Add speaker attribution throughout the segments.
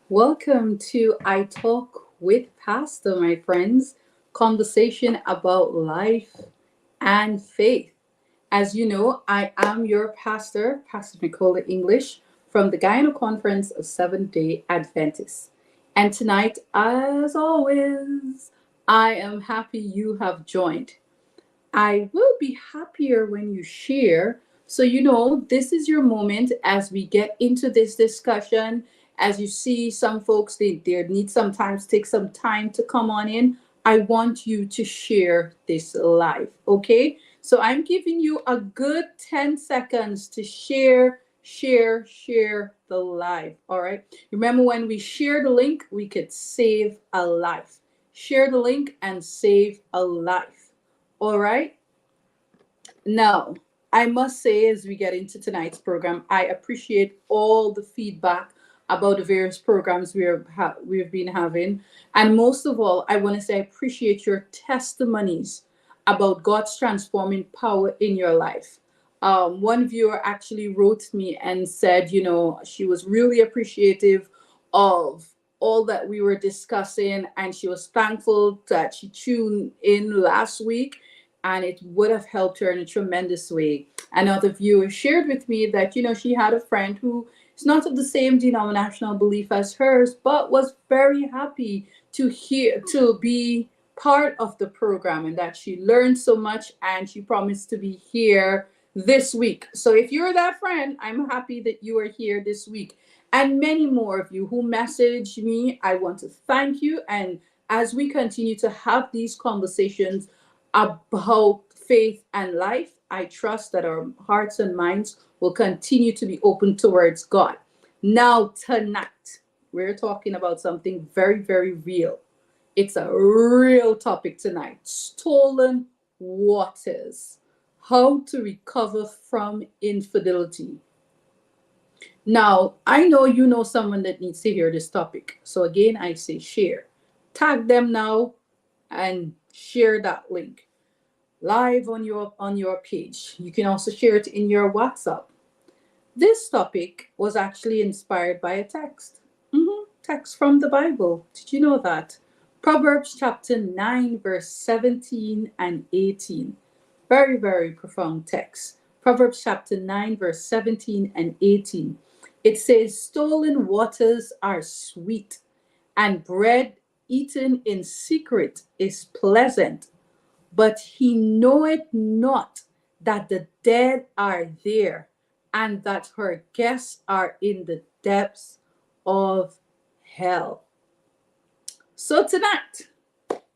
Speaker 1: Welcome to I Talk with Pastor, my friends. Conversation about life and faith. As you know, I am your pastor, Pastor Nicola English, from the Guyana Conference of Seventh day Adventists. And tonight, as always, I am happy you have joined. I will be happier when you share. So, this is your moment as we get into this discussion. As you see, some folks, they need sometimes take some time to come on in. I want you to share this live, okay? So, I'm giving you a good 10 seconds to share the live, all right? Remember, when we share the link, we could save a life. Share the link and save a life. All right. Now, I must say, as we get into tonight's program, I appreciate all the feedback about the various programs we have been having, and most of all, I want to say I appreciate your testimonies about God's transforming power in your life. One viewer actually wrote me and said, she was really appreciative of all that we were discussing, and she was thankful that she tuned in last week and it would have helped her in a tremendous way. Another viewer shared with me that, she had a friend who is not of the same denominational belief as hers, but was very happy to be part of the program, and that she learned so much and she promised to be here this week. So if you're that friend, I'm happy that you are here this week. And many more of you who messaged me, I want to thank you. And as we continue to have these conversations about faith and life, I trust that our hearts and minds will continue to be open towards God. Now, tonight, we're talking about something very, very real. It's a real topic tonight: stolen waters. How to recover from infidelity. Now, I know you know someone that needs to hear this topic. So, again, I say share. Tag them now and share that link live on your page. You can also share it in your WhatsApp. This topic was actually inspired by a text. Text from the Bible. Did you know that? Proverbs chapter 9, verse 17 and 18. Very, very profound text. Proverbs chapter 9, verse 17 and 18. It says, stolen waters are sweet, and bread eaten in secret is pleasant, but he knoweth not that the dead are there, and that her guests are in the depths of hell. So tonight,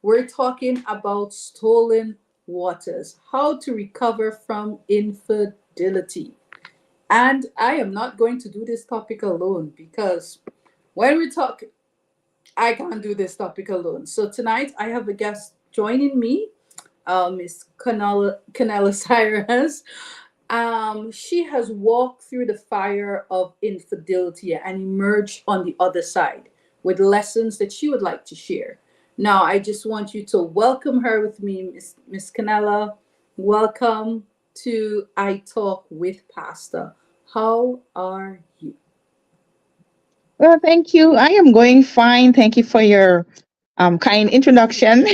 Speaker 1: we're talking about stolen waters, how to recover from infidelity. And I am not going to do this topic alone, because when we talk, I can't do this topic alone. So tonight, I have a guest joining me, Miss Canela Cyrus. She has walked through the fire of infidelity and emerged on the other side with lessons that she would like to share. Now, I just want you to welcome her with me, Miss Canela. Welcome to I Talk with Pastor. How are you?
Speaker 2: Well, thank you. I am going fine. Thank you for your kind introduction.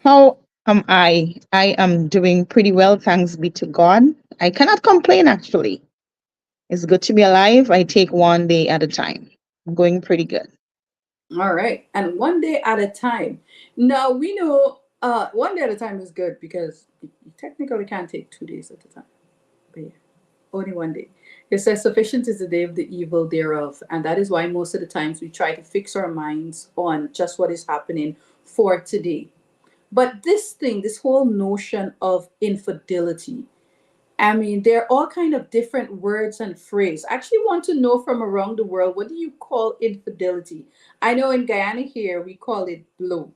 Speaker 2: How am I? I am doing pretty well. Thanks be to God. I cannot complain, actually. It's good to be alive. I take one day at a time. I'm going pretty good.
Speaker 1: All right. And one day at a time. Now, we know one day at a time is good because you technically can't take 2 days at a time. But yeah, only one day. It says, sufficient is the day of the evil thereof. And that is why most of the times we try to fix our minds on just what is happening for today. But this whole notion of infidelity, I mean, there are all kind of different words and phrases. I actually want to know from around the world, what do you call infidelity? I know in Guyana here, we call it blow.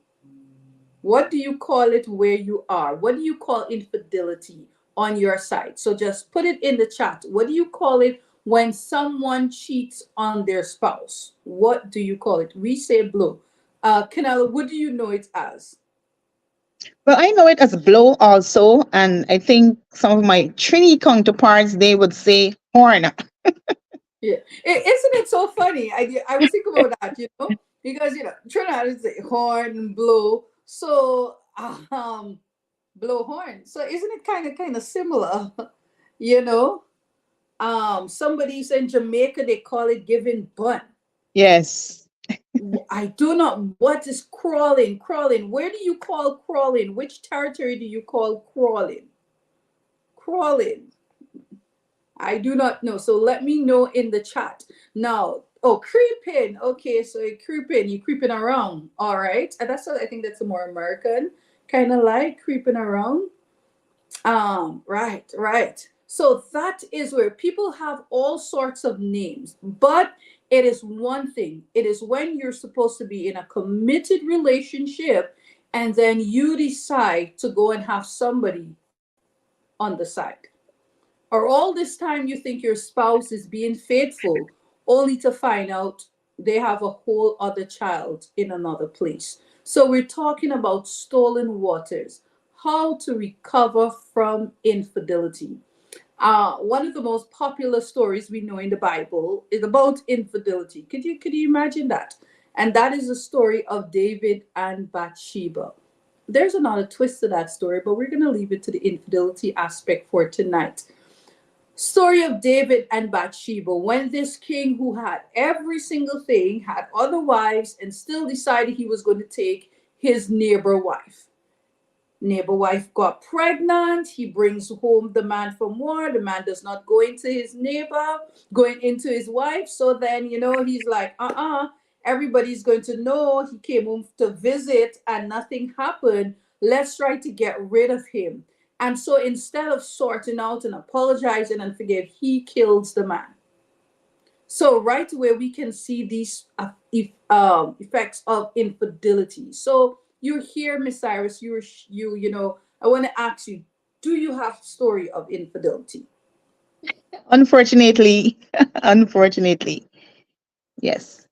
Speaker 1: What do you call it where you are? What do you call infidelity on your side? So just put it in the chat. What do you call it when someone cheats on their spouse? What do you call it? We say blow. Canela, what do you know it as?
Speaker 2: Well, I know it as blow also, and I think some of my Trini counterparts they would say horn.
Speaker 1: Yeah. Isn't it so funny? I was thinking about that, because Trinidad is the horn and blow. So blow horn. So isn't it kind of similar? you know? Somebody's in Jamaica, they call it giving bun.
Speaker 2: Yes.
Speaker 1: I do not. What is crawling? Crawling. Where do you call crawling? Which territory do you call crawling? Crawling. I do not know. So let me know in the chat. Now, oh, creeping. Okay, so you're creeping. You're creeping around. All right. And I think that's a more American kind of like creeping around. Right, right. So that is where people have all sorts of names, but it is one thing. It is when you're supposed to be in a committed relationship and then you decide to go and have somebody on the side. Or all this time you think your spouse is being faithful, only to find out they have a whole other child in another place. So we're talking about stolen waters, how to recover from infidelity. One of the most popular stories we know in the Bible is about infidelity. Could you imagine that? And that is the story of David and Bathsheba. There's another twist to that story, but we're going to leave it to the infidelity aspect for tonight. Story of David and Bathsheba, when this king who had every single thing, had other wives, and still decided he was going to take his neighbor wife. Neighbor wife got pregnant. He brings home the man from war. The man does not go into his neighbor, going into his wife. So then, he's like, everybody's going to know he came home to visit and nothing happened. Let's try to get rid of him. And so instead of sorting out and apologizing and forgive, he kills the man. So right away we can see these effects of infidelity. So you're here, Miss Cyrus. I want to ask you: do you have story of infidelity?
Speaker 2: Unfortunately, unfortunately, yes.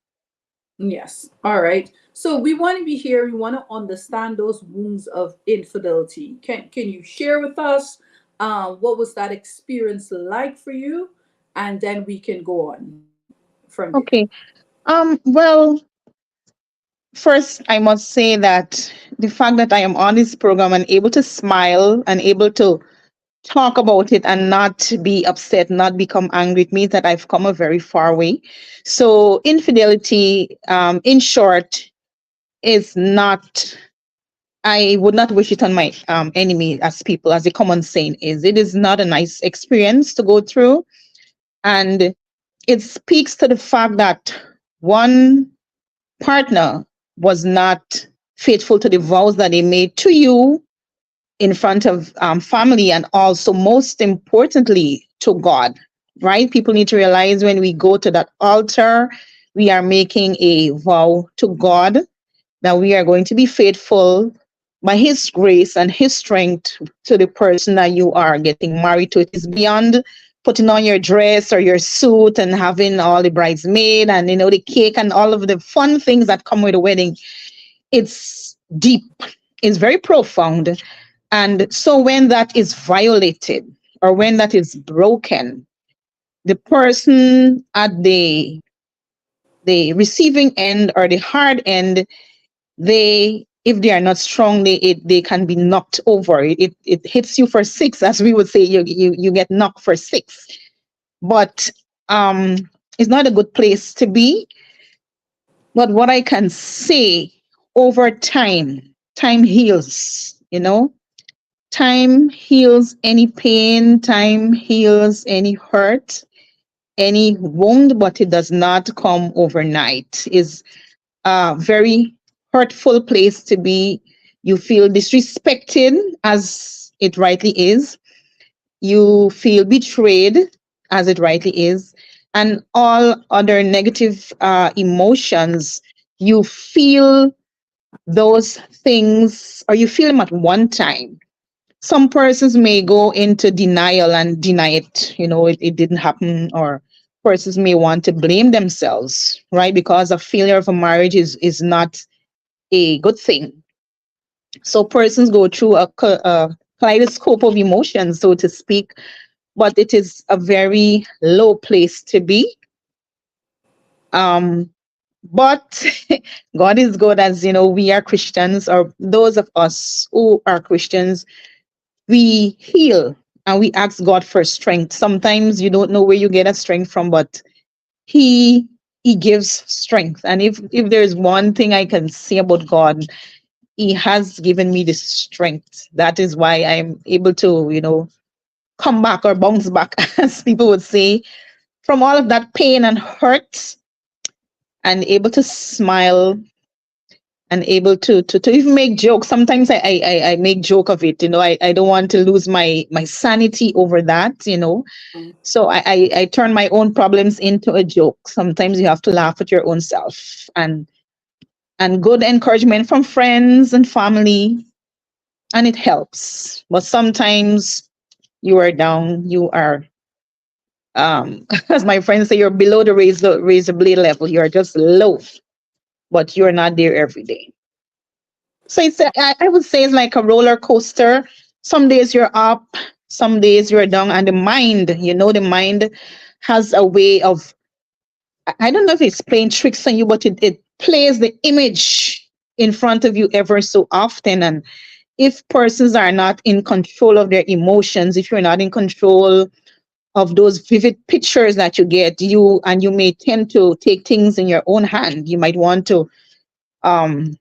Speaker 1: Yes. All right. So we want to be here. We want to understand those wounds of infidelity. Can you share with us what was that experience like for you, and then we can go on from there.
Speaker 2: Okay. Well, first, I must say that the fact that I am on this program and able to smile and able to talk about it and not be upset, not become angry, it means that I've come a very far way. So, infidelity, in short, is not, I would not wish it on my enemy, as people, as the common saying is. It is not a nice experience to go through. And it speaks to the fact that one partner was not faithful to the vows that they made to you in front of family, and also most importantly to God, right? People need to realize when we go to that altar, we are making a vow to God that we are going to be faithful by his grace and his strength to the person that you are getting married to. It is beyond putting on your dress or your suit and having all the bridesmaid and the cake and all of the fun things that come with a wedding. It's deep, it's very profound. And so when that is violated or when that is broken, the person at the receiving end or the hard end, they, if they are not strong, they can be knocked over. It hits you for six, as we would say. You get knocked for six. But it's not a good place to be. But what I can say, over time, time heals. Time heals any pain, time heals any hurt, any wound, but it does not come overnight. Is a very hurtful place to be. You feel disrespected, as it rightly is. You feel betrayed, as it rightly is. And all other negative emotions, you feel those things, or you feel them at one time. Some persons may go into denial and deny it, it didn't happen, or persons may want to blame themselves, right? Because a failure of a marriage is not a good thing. So persons go through a kaleidoscope of emotions, so to speak, but it is a very low place to be. Um, but God is good, as we are Christians, or those of us who are Christians, we heal and we ask God for strength. Sometimes you don't know where you get that strength from, but He He gives strength. And if there's one thing I can say about God, He has given me this strength. That is why I'm able to, come back or bounce back, as people would say, from all of that pain and hurt, and able to smile and able to even make jokes. Sometimes I make joke of it. I don't want to lose my sanity over that.
Speaker 1: Mm.
Speaker 2: So I turn my own problems into a joke. Sometimes you have to laugh at your own self, and good encouragement from friends and family, and it helps. But sometimes you are down, you are as my friends say, you're below the razor blade level. You're just low, but you're not there every day. So I would say it's like a roller coaster. Some days you're up, some days you're down, and the mind has a way of, I don't know if it's playing tricks on you, but it plays the image in front of you ever so often. And if persons are not in control of their emotions, if you're not in control of those vivid pictures that you get, you may tend to take things in your own hand. You might want to um,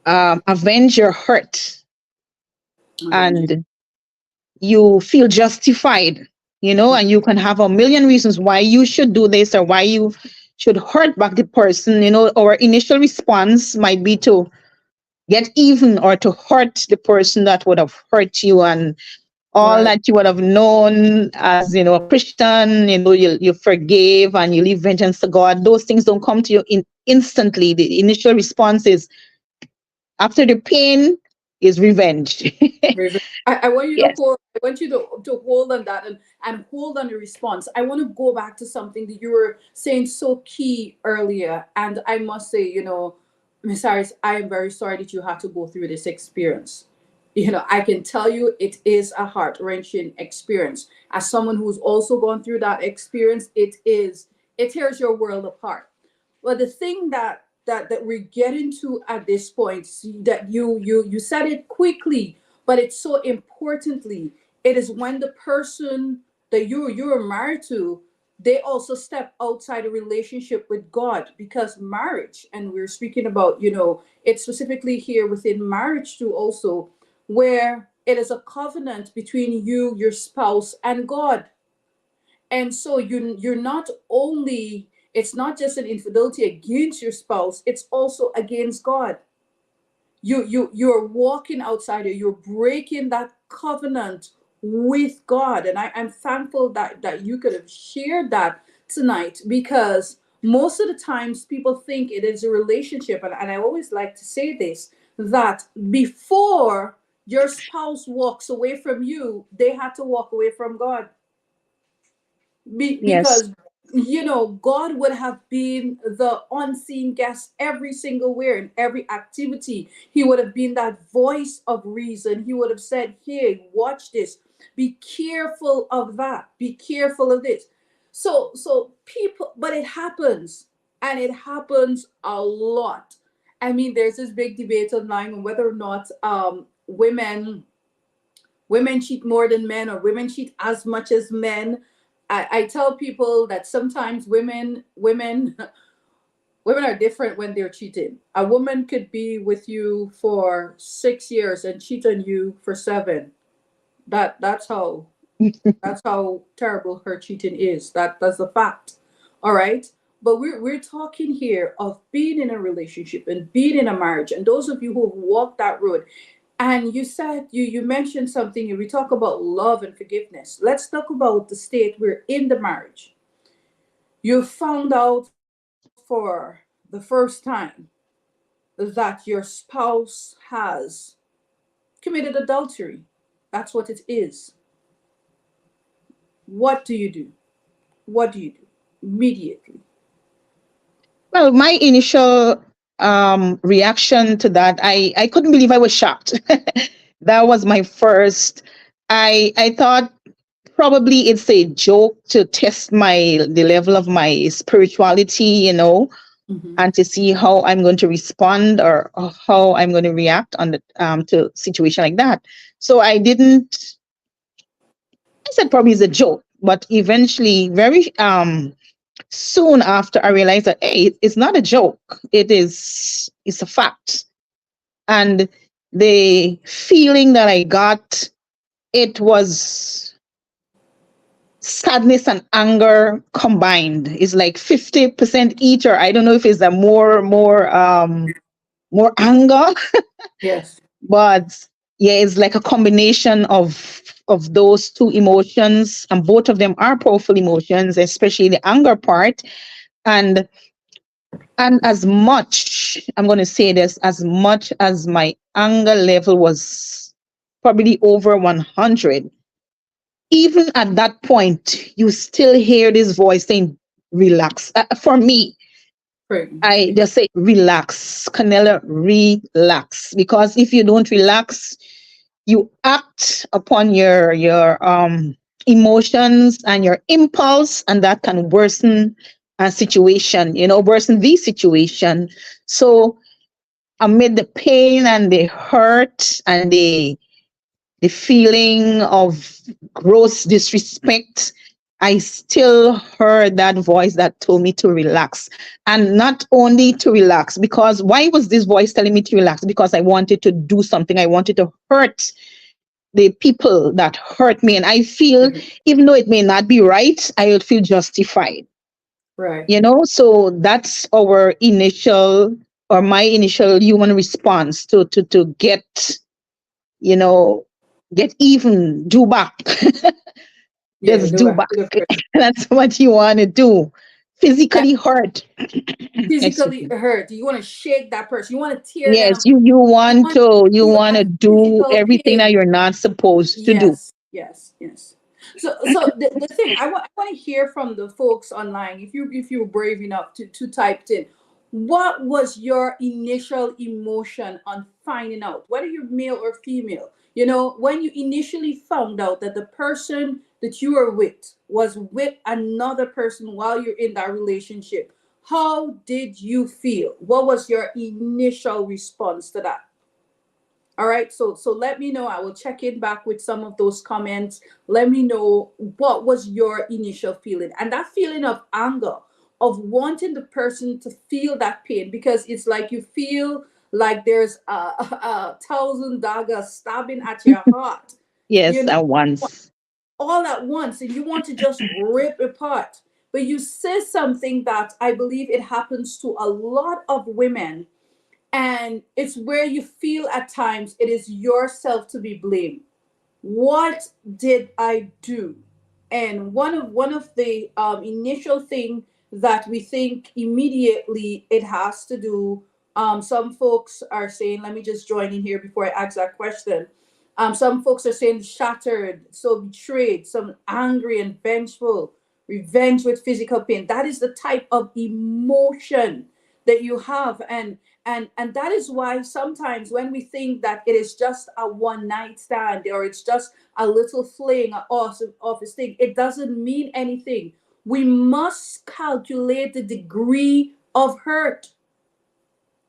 Speaker 2: avenge your hurt,
Speaker 1: Avenging.
Speaker 2: and you feel justified, and you can have a million reasons why you should do this or why you should hurt back the person. Our initial response might be to get even or to hurt the person that would have hurt you, and all
Speaker 1: Right.
Speaker 2: that you would have known as a Christian. You forgave and you leave vengeance to God. Those things don't come to you instantly. The initial response is, after the pain, is revenge.
Speaker 1: I want you to
Speaker 2: Yes.
Speaker 1: hold. I want you to hold on that and hold on the response. I want to go back to something that you were saying so key earlier, and I must say, Miss Harris, I am very sorry that you had to go through this experience. I can tell you it is a heart wrenching experience. As someone who's also gone through that experience, it tears your world apart. Well, the thing that we're getting to at this point, see, that you said it quickly, but it's so importantly, it is when the person that you're married to, they also step outside a relationship with God, because marriage, and we're speaking about, it specifically here within marriage too, also, where it is a covenant between you, your spouse, and God. And so you're not only, it's not just an infidelity against your spouse, it's also against God. You're walking outside it, you're breaking that covenant with God. And I'm thankful that you could have shared that tonight, because most of the times people think it is a relationship, and I always like to say this, that before your spouse walks away from you, they had to walk away from God.
Speaker 2: Yes.
Speaker 1: Because God would have been the unseen guest every single where, in every activity. He would have been that voice of reason. He would have said, hey, watch this, be careful of that, be careful of this. So people, but it happens, and it happens a lot. I mean, there's this big debate online on whether or not women cheat more than men, or women cheat as much as men. I tell people that sometimes women women are different when they're cheating. A woman could be with you for 6 years and cheat on you for seven. That's how terrible her cheating is. That's the fact. All right. But we're talking here of being in a relationship and being in a marriage. And those of you who have walked that road, and you said, you mentioned something, and we talk about love and forgiveness. Let's talk about the state we're in the marriage. You found out for the first time that your spouse has committed adultery. That's what it is. What do you do? What do you do immediately?
Speaker 2: Well, my initial reaction to that, I couldn't believe. I was shocked. That was my first. I thought, probably it's a joke to test the level of my spirituality,
Speaker 1: Mm-hmm.
Speaker 2: and to see how I'm going to respond, or how I'm going to react on the to situation like that. So I didn't. I said probably it's a joke, but eventually, very soon after, I realized that, hey, it's not a joke. It's a fact. And the feeling that I got, it was sadness and anger combined. It's like 50% each, or I don't know if it's a more anger.
Speaker 1: Yes.
Speaker 2: But yeah, it's like a combination of those two emotions, and both of them are powerful emotions, especially the anger part. And as much, I'm going to say this, as much as my anger level was probably over 100, even at that point, you still hear this voice saying, relax. For me,
Speaker 1: Right.
Speaker 2: I just say, relax, Canela, relax. Because if you don't relax, you act upon your emotions and your impulse, and that can worsen a situation, worsen the situation. So amid the pain and the hurt and the feeling of gross disrespect, I still heard that voice that told me to relax. And not only to relax, because why was this voice telling me to relax? Because I wanted to do something. I wanted to hurt the people that hurt me. And I feel,
Speaker 1: Mhm.
Speaker 2: even though it may not be right, I would feel justified.
Speaker 1: Right.
Speaker 2: So that's our initial, or my initial human response to you know, get even, do back.
Speaker 1: Yeah.
Speaker 2: Just
Speaker 1: Go
Speaker 2: do
Speaker 1: back
Speaker 2: back.
Speaker 1: to the first.
Speaker 2: That's what you want to do.
Speaker 1: That
Speaker 2: Physically hurt. Excuse
Speaker 1: physically
Speaker 2: me.
Speaker 1: hurt. You want to shake that person. You want to tear
Speaker 2: Yes,
Speaker 1: them.
Speaker 2: you
Speaker 1: You
Speaker 2: want
Speaker 1: want to
Speaker 2: to you
Speaker 1: feel
Speaker 2: want
Speaker 1: that
Speaker 2: to do
Speaker 1: physical
Speaker 2: everything that
Speaker 1: pain.
Speaker 2: you're not supposed to do.
Speaker 1: Yes, yes, yes. So the thing I want to hear from the folks online, if you were brave enough to type it in, what was your initial emotion on finding out, whether you're male or female? When you initially found out that the person that you were with was with another person while you're in that relationship, how did you feel? What was your initial response to that? All right, so let me know. I will check in back with some of those comments. Let me know what was your initial feeling, and that feeling of anger, of wanting the person to feel that pain, because it's like you feel like there's a thousand daggers stabbing at your heart, you
Speaker 2: Yes,
Speaker 1: know,
Speaker 2: at once.
Speaker 1: all at once, and you want to just rip apart. But you say something that I believe it happens to a lot of women, and it's where you feel at times it is yourself to be blamed. What did I do? And one of the initial thing that we think immediately it has to do, some folks are saying, let me just join in here before I ask that question. Some folks are saying shattered, so betrayed, some angry and vengeful, revenge with physical pain. That is the type of emotion that you have. And that is why sometimes when we think that it is just a one night stand, or it's just a little fling off his thing, it doesn't mean anything. We must calculate the degree of hurt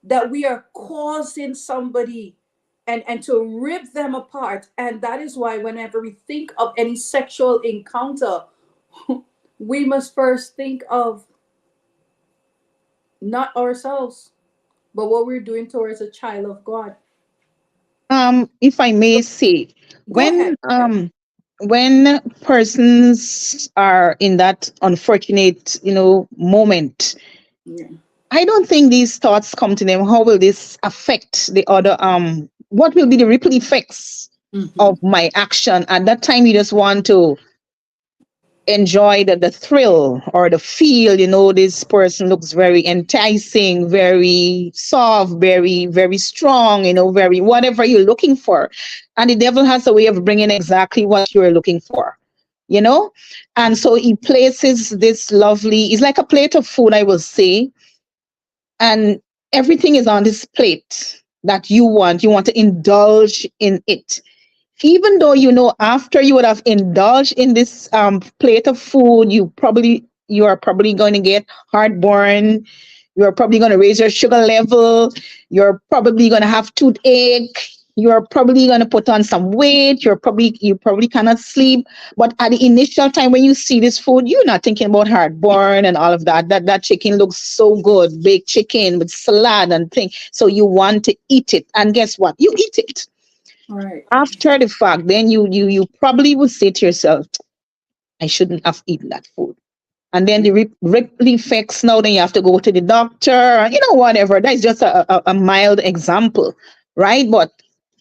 Speaker 1: that we are causing somebody, and to rip them apart. And that is why whenever we think of any sexual encounter, we must first think of not ourselves, but what we're doing towards a child of God.
Speaker 2: If I may say,
Speaker 1: Go ahead.
Speaker 2: when persons are in that unfortunate, moment,
Speaker 1: Yeah.
Speaker 2: I don't think these thoughts come to them. How will this affect the other? What will be the ripple effects
Speaker 1: Mm-hmm.
Speaker 2: of my action? At that time, you just want to enjoy the thrill or the feel. This person looks very enticing, very soft, very, very strong, very whatever you're looking for. And the devil has a way of bringing exactly what you're looking for, you know? And so he places this lovely, it's like a plate of food, I will say, and everything is on this plate that you want to indulge in it. even though after you would have indulged in this plate of food, you are probably going to get heartburn, you're probably going to raise your sugar level, you're probably going to have toothache, you're probably going to put on some weight, you probably cannot sleep. But at the initial time when you see this food, you're not thinking about heartburn and all of that. That chicken looks so good, baked chicken with salad and thing, so you want to eat it, and guess what, you eat it.
Speaker 1: All right.
Speaker 2: After the fact, then you probably will say to yourself, I shouldn't have eaten that food. And then the ripple effects, now then you have to go to the doctor, whatever. That's just a mild example, right? But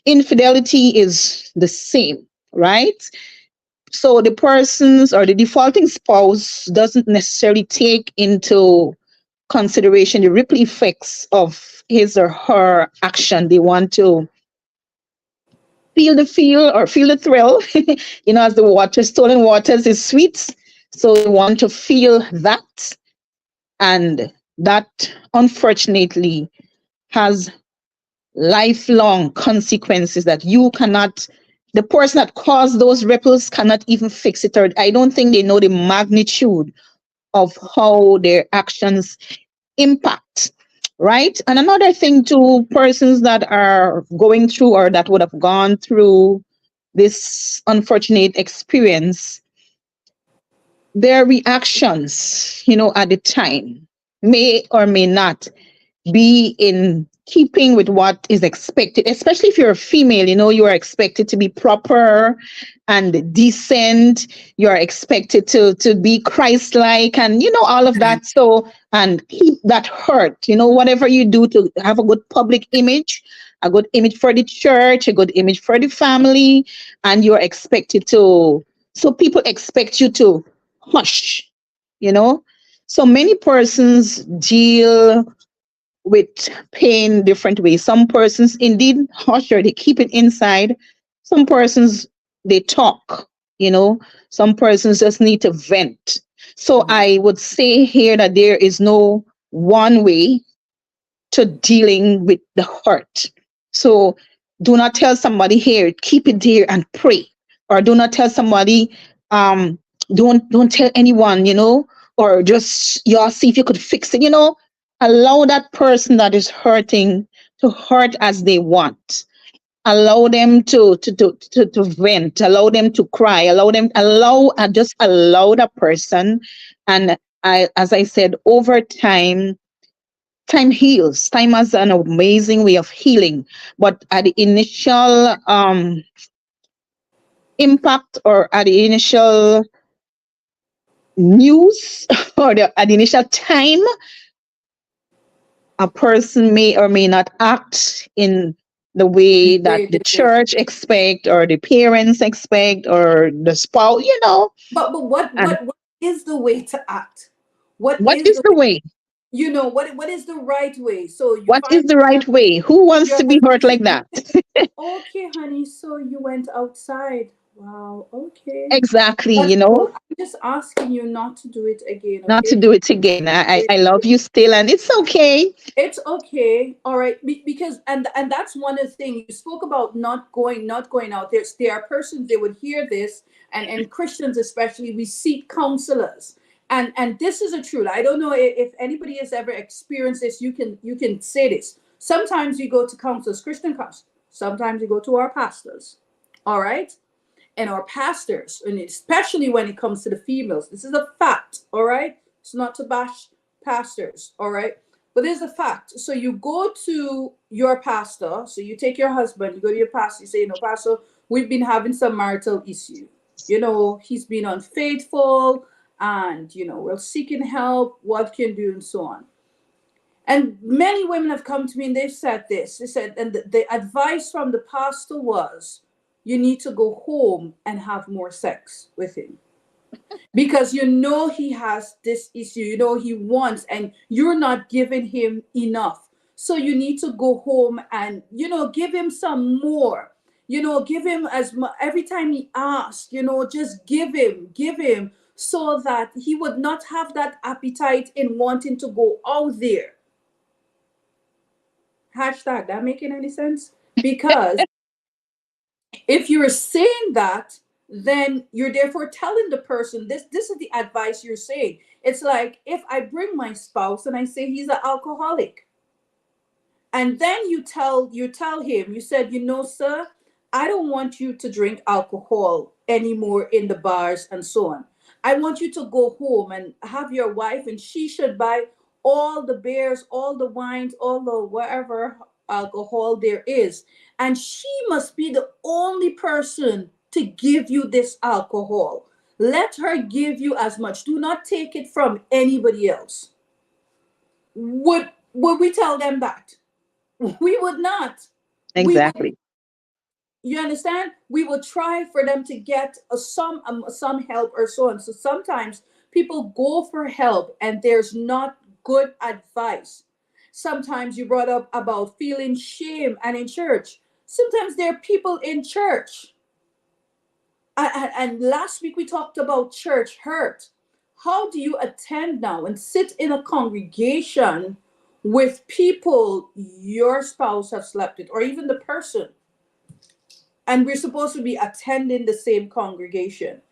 Speaker 2: infidelity is the same, right? So the persons or the defaulting spouse doesn't necessarily take into consideration the ripple effects of his or her action. They want to feel the thrill. As the water, stolen waters is sweet. So they want to feel that. And that unfortunately has lifelong consequences that the person that caused those ripples cannot even fix it. Or I don't think they know the magnitude of how their actions impact, right? And another thing to persons that are going through or that would have gone through this unfortunate experience, their reactions, at the time may or may not be in keeping with what is expected, especially if you're a female. You are expected to be proper and decent. You are expected to be Christ-like, and all of that. So, and keep that hurt. Whatever you do to have a good public image, a good image for the church, a good image for the family, and you're expected to. So people expect you to hush. You know. So many persons deal with pain different ways. Some persons indeed hush or they keep it inside. Some persons they talk, you know. Some persons just need to vent. So
Speaker 1: Mhm.
Speaker 2: I would say here that there is no one way to dealing with the hurt. So do not tell somebody here, keep it there and pray. Or do not tell somebody, um, don't tell anyone, or just y'all see if you could fix it. Allow that person that is hurting to hurt as they want. Allow them to vent, allow them to cry, just allow the person. And as I said, over time, time heals. Time has an amazing way of healing. But at the initial impact, or at the initial news, at the initial time, a person may or may not act in the way that
Speaker 1: Way
Speaker 2: the
Speaker 1: they think.
Speaker 2: church expect, or the parents expect, or the spouse.
Speaker 1: But what
Speaker 2: And
Speaker 1: what what is the way to act? What
Speaker 2: what
Speaker 1: is
Speaker 2: is
Speaker 1: the
Speaker 2: the
Speaker 1: way?
Speaker 2: way?
Speaker 1: What is the right way? So you
Speaker 2: What
Speaker 1: find
Speaker 2: is the right way? Who wants
Speaker 1: your
Speaker 2: to be hurt
Speaker 1: husband.
Speaker 2: like that?
Speaker 1: Okay, honey. So you went outside. Wow. Okay.
Speaker 2: Exactly,
Speaker 1: But no, I'm just asking you not to do it again.
Speaker 2: not to
Speaker 1: Okay.
Speaker 2: do it again. I love you still, and it's okay.
Speaker 1: It's okay. All right. Because and that's one of the things you spoke about, not going out. There are persons they would hear this, and Christians especially, we seek counselors. And this is a truth. I don't know if anybody has ever experienced this. You can say this. Sometimes you go to counselors, Christian counselors. Sometimes you go to our pastors. All right, and our pastors, and especially when it comes to the females. This is a fact, all right? It's not to bash pastors, all right? But there's a fact. So you go to your pastor, so you take your husband, you go to your pastor, you say, Pastor, we've been having some marital issue. He's been unfaithful, and, we're seeking help, what can do, and so on. And many women have come to me and they've said this. They said, and the advice from the pastor was, you need to go home and have more sex with him. Because he has this issue, he wants, and you're not giving him enough. So you need to go home and, give him some more. Give him as much every time he asks, just give him so that he would not have that appetite in wanting to go out there. Hashtag, that making any sense? Because If you're saying that, then you're therefore telling the person this is the advice you're saying. It's like if I bring my spouse and I say he's an alcoholic, and then you tell him, you said, sir, I don't want you to drink alcohol anymore in the bars and so on. I want you to go home and have your wife, and she should buy all the beers, all the wines, all the whatever alcohol there is, and she must be the only person to give you this alcohol. Let her give you as much, do not take it from anybody else. Would we tell them that? We would not. We would,
Speaker 2: Exactly.
Speaker 1: you understand? We would try for them to get some help or so on. So sometimes people go for help and there's not good advice. Sometimes you brought up about feeling shame and in church. Sometimes there are people in church. And last week we talked about church hurt. How do you attend now and sit in a congregation with people your spouse have slept with, or even the person, and we're supposed to be attending the same congregation?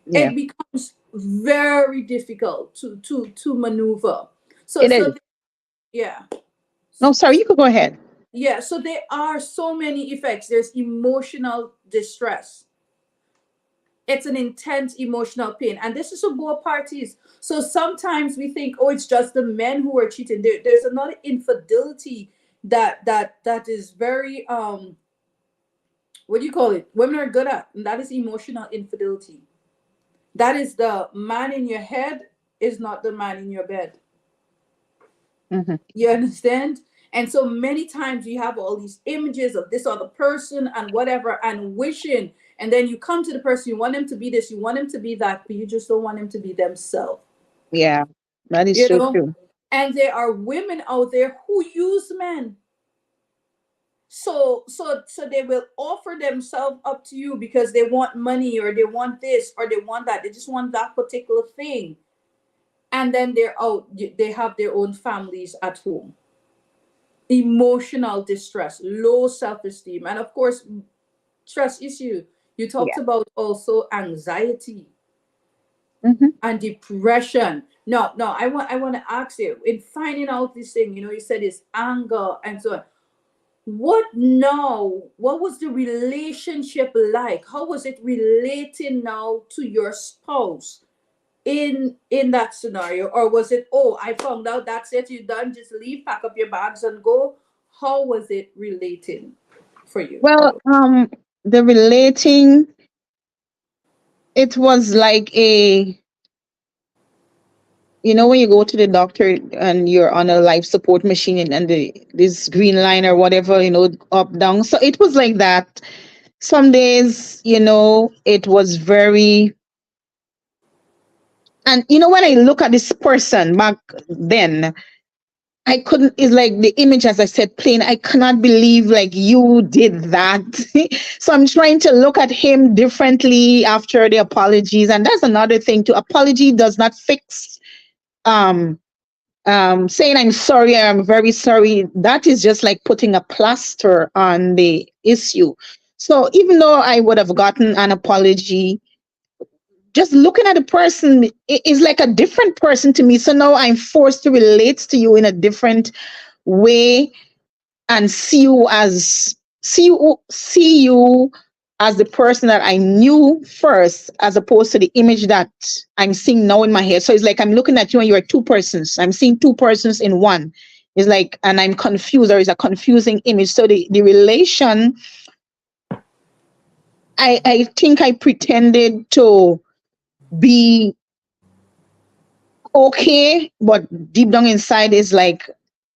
Speaker 2: Yeah,
Speaker 1: It becomes very difficult to maneuver. So
Speaker 2: it
Speaker 1: so
Speaker 2: is.
Speaker 1: yeah.
Speaker 2: No, sorry, you could go ahead.
Speaker 1: Yeah, so there are so many effects. There's emotional distress. It's an intense emotional pain, and this is for both parties. So sometimes we think, oh, it's just the men who are cheating. There's another infidelity that is very what do you call it, women are good at, and that is emotional infidelity. That is the man in your head is not the man in your bed.
Speaker 2: Hmm.
Speaker 1: You understand? And so many times you have all these images of this other person and whatever, and wishing, and then you come to the person, you want them to be this, you want them to be that, but you just don't want them to be themselves.
Speaker 2: Yeah, that is
Speaker 1: You
Speaker 2: so
Speaker 1: know?
Speaker 2: true.
Speaker 1: And there are women out there who use men. So they will offer themselves up to you because they want money, or they want this, or they want that. They just want that particular thing. And then they're out, they have their own families at home. Emotional distress, low self-esteem, and of course trust issue. You talked
Speaker 2: Yeah.
Speaker 1: about also anxiety
Speaker 2: Hmm.
Speaker 1: and depression. No, I want to ask you, in finding out this thing, you said it's anger and so on. What was the relationship like? How was it relating now to your spouse in that scenario? Or was it, oh, I found out, that's it, you're done, just leave, pack up your bags and go? How was it relating for you?
Speaker 2: Well, the relating, it was like a, when you go to the doctor and you're on a life support machine, and this green line or whatever, up, down. So it was like that. Some days, it was very, and when I look at this person back then, I couldn't, it's like the image, as I said, plain. I cannot believe like you did that. So I'm trying to look at him differently after the apologies. And that's another thing too. Apology does not fix um saying I'm sorry, I'm very sorry. That is just like putting a plaster on the issue. So even though I would have gotten an apology, just looking at a person is like a different person to me. So now I'm forced to relate to you in a different way, and see you as the person that I knew first, as opposed to the image that I'm seeing now in my head. So it's like I'm looking at you and you're two persons. I'm seeing two persons in one. It's like, and I'm confused. There is a confusing image. So the relation, I think I pretended to be okay, but deep down inside is like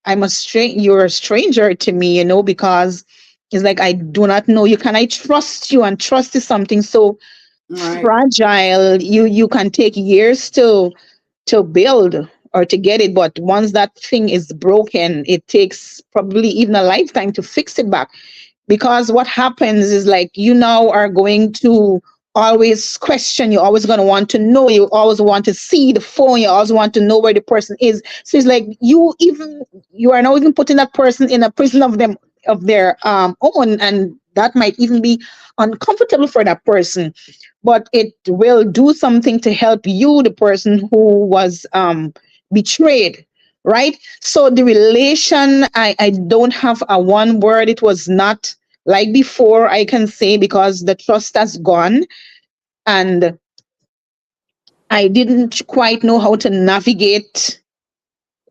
Speaker 2: you're a stranger to me, because it's like I do not know you. Can I trust you? And trust is something so
Speaker 1: Right.
Speaker 2: fragile. You can take years to build or to get it, but once that thing is broken, it takes probably even a lifetime to fix it back. Because what happens is like you now are going to always question, you're always going to want to know, you always want to see the phone, you always want to know where the person is. So it's like you are now even putting that person in a prison of their own, and that might even be uncomfortable for that person, but it will do something to help you, the person who was betrayed, right? So the relation, I don't have a one word. It was not like before, I can say, because the trust has gone, and I didn't quite know how to navigate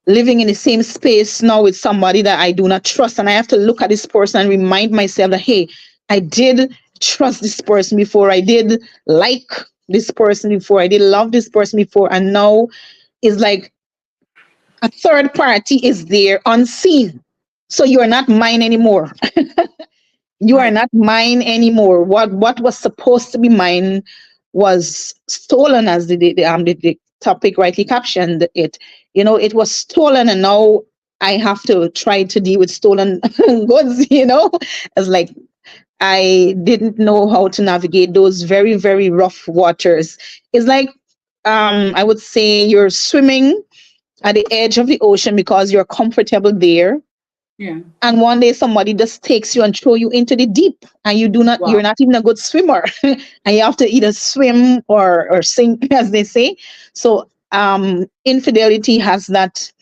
Speaker 2: living in the same space now with somebody that I do not trust. And I have to look at this person and remind myself that, hey, I did trust this person before. I did like this person before. I did love this person before. And now it's like a third party is there unseen. So you're not mine anymore. You are
Speaker 1: Right.
Speaker 2: not mine anymore. What was supposed to be mine was stolen, as the topic rightly captioned it. It was stolen, and now I have to try to deal with stolen goods. It's like I didn't know how to navigate those very, very rough waters. It's like I would say you're swimming at the edge of the ocean because you're comfortable there,
Speaker 1: Yeah.
Speaker 2: and one day somebody just takes you and throw you into the deep, and you're
Speaker 1: Wow.
Speaker 2: not even a good swimmer, and you have to either swim or sink, as they say. So infidelity has that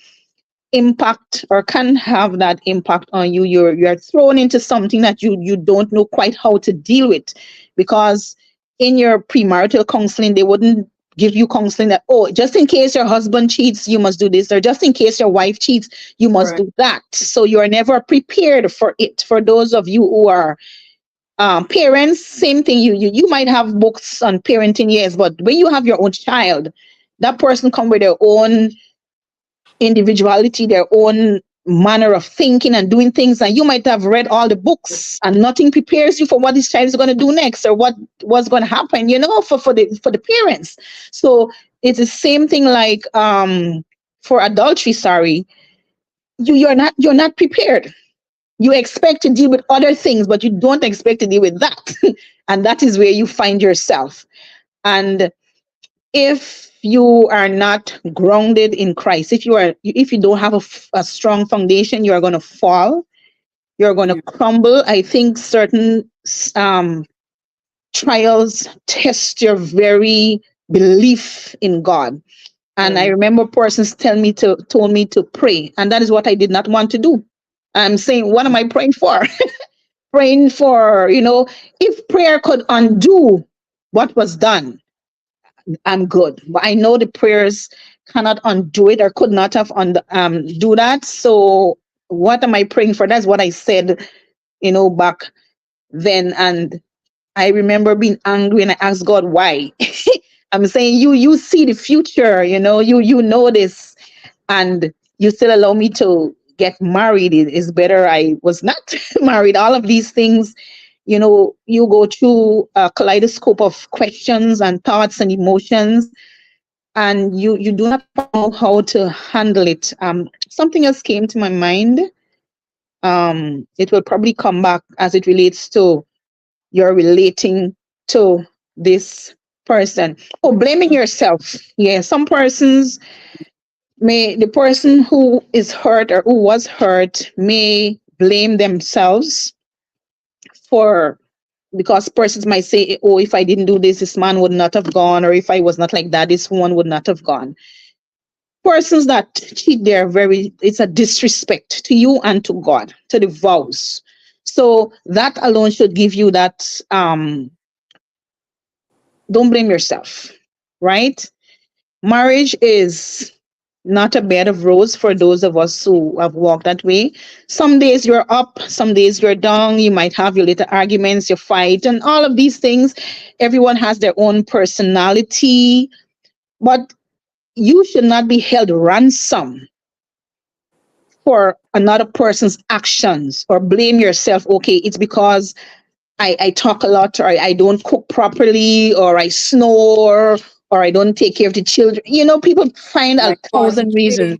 Speaker 2: impact, or can have that impact on you. You're thrown into something that you don't know quite how to deal with, because in your premarital counseling they wouldn't give you counseling that, oh, just in case your husband cheats you must do this, or just in case your wife cheats you must
Speaker 1: Right.
Speaker 2: do that. So you're never prepared for it. For those of you who are parents, same thing. You might have books on parenting, yes, but when you have your own child, that person come with their own individuality, their own manner of thinking and doing things. And you might have read all the books, and nothing prepares you for what this child is going to do next, or what's going to happen, for the parents. So it's the same thing like for adultery, sorry. You're not prepared. You expect to deal with other things, but you don't expect to deal with that. And that is where you find yourself. And if you are not grounded in Christ, if you don't have a strong foundation, you are going to fall. You're going to
Speaker 1: Yeah.
Speaker 2: crumble. I think certain um, trials test your very belief in God. And I
Speaker 1: Right.
Speaker 2: remember persons told me to pray, and that is what I did not want to do. I'm saying, what am I praying for? Praying for, if prayer could undo what was done, I'm good. But I know the prayers cannot undo it, or could not have do that. So what am I praying for? That's what I said, back then. And I remember being angry, and I asked God why. I'm saying, you see the future, you know this, and you still allow me to get married. It's better I was not married. All of these things, you go through a kaleidoscope of questions and thoughts and emotions, and you do not quite know how to handle it. Something else came to my mind. It will probably come back as it relates to your relating to this person. Oh, blaming yourself. Yeah, some persons the person who is hurt or who was hurt may blame themselves for, because persons might say, oh, if I didn't do this, this man would not have gone, or if I was not like that, this woman would not have gone. Persons that cheat, it's a disrespect to you and to God, to the vows. So that alone should give you that, don't blame yourself, right? Marriage is not a bed of roses for those of us who have walked that way. Some days you're up, some days you're down. You might have your little arguments, your fight, and all of these things. Everyone has their own personality, but you should not be held ransom for another person's actions, or blame yourself. Okay, it's because I talk a lot, or I don't cook properly, or I snore, or I don't take care of the children. People find a
Speaker 1: My God,
Speaker 2: thousand reasons.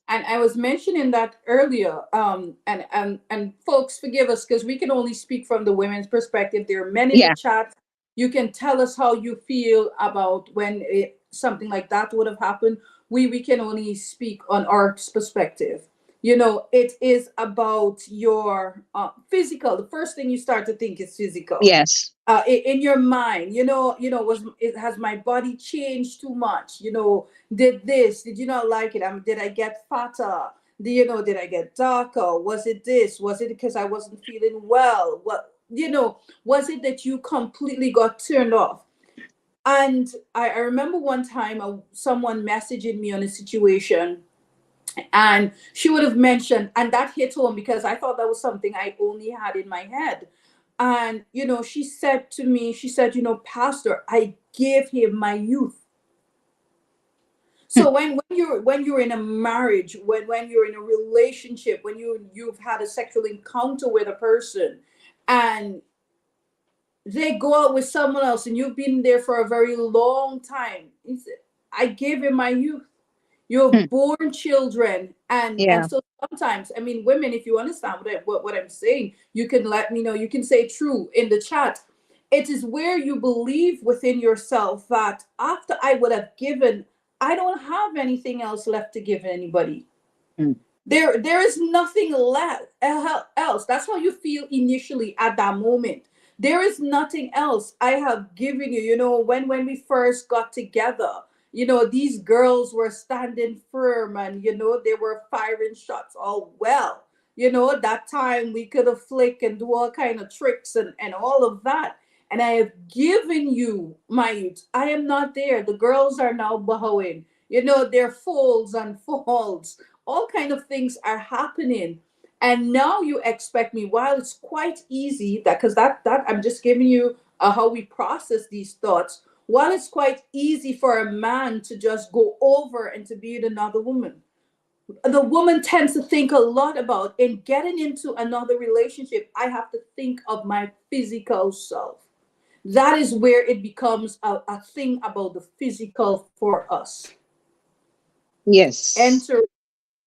Speaker 1: and I was mentioning that earlier. And folks, forgive us because we can only speak from the women's perspective. There are men in the
Speaker 2: Yeah.
Speaker 1: chat. You can tell us how you feel about when something like that would have happened. We can only speak on our perspective. It is about your physical. The first thing you start to think is physical.
Speaker 2: Yes.
Speaker 1: In your mind, was it, has my body changed too much? Did you not like it? Did I get fatter? Did I get darker? Was it this? Was it because I wasn't feeling well? Was it that you completely got turned off? And I remember one time, someone messaging me on a situation, and she would have mentioned, and that hit home because I thought that was something I only had in my head. And she said to me, she said, Pastor, I gave him my youth. So when you're in a marriage, when you're in a relationship, when you've had a sexual encounter with a person, and they go out with someone else, and you've been there for a very long time, I gave him my youth.
Speaker 2: Hmm.
Speaker 1: You've born children, and
Speaker 2: Yeah.
Speaker 1: so sometimes, I mean, women, if you understand what I'm saying, you can let me know. You can say true in the chat. It is where you believe within yourself that after I would have given, I don't have anything else left to give anybody.
Speaker 2: Hmm.
Speaker 1: There is nothing left else. That's how you feel initially at that moment. There is nothing else I have given you. When we first got together, these girls were standing firm, and they were firing shots all well. That time we could have flick and do all kind of tricks and all of that. And I have given you my youth. I am not there. The girls are now bowing. Their folds and falls, all kind of things are happening. And now you expect me, while it's quite easy, that because that I'm just giving you how we process these thoughts. While it's quite easy for a man to just go over and to be with another woman, the woman tends to think a lot about, in getting into another relationship, I have to think of my physical self. That is where it becomes a thing about the physical for us.
Speaker 2: Yes.
Speaker 1: Enter.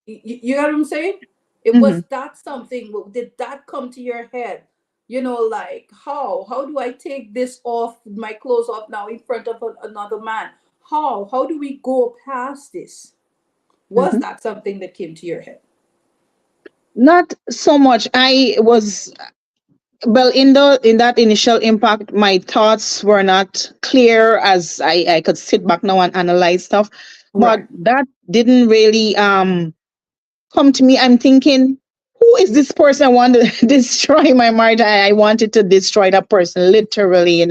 Speaker 1: You know what I'm saying? It
Speaker 2: Hmm.
Speaker 1: was that something. Did that come to your head? Like, how do I take this off, my clothes off now in front of another man? How do we go past this? Was
Speaker 2: Hmm.
Speaker 1: that something that came to your head?
Speaker 2: Not so much. I was, well, in that initial impact, my thoughts were not clear as I could sit back now and analyze stuff. But
Speaker 1: Right.
Speaker 2: that didn't really come to me. I'm thinking, who is this person? I want to destroy my marriage. I wanted to destroy that person, literally.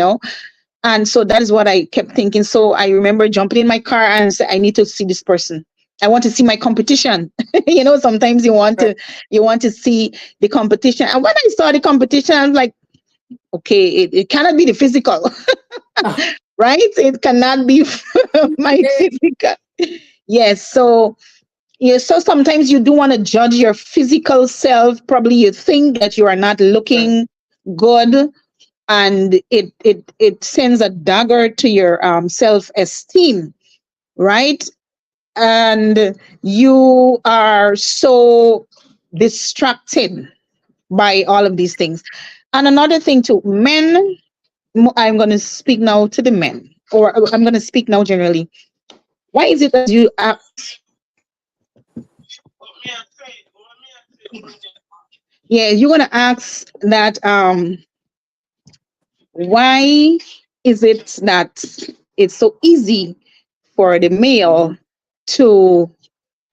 Speaker 2: And so that is what I kept thinking. So I remember jumping in my car and say, I need to see this person. I want to see my competition. Sometimes
Speaker 1: Right.
Speaker 2: you want to see the competition. And when I saw the competition, I was like, okay, it cannot be the physical, right? It cannot be my
Speaker 1: Okay.
Speaker 2: physical. Yes. So yeah, so sometimes you do want to judge your physical self. Probably you think that you are not
Speaker 1: Right.
Speaker 2: looking good, and it sends a dagger to your self esteem, right? And you are so distracted by all of these things. And another thing too, men. I'm going to speak now to the men, or I'm going to speak now generally. Why is it that you yeah, you're going to ask that why is it that it's so easy for the male to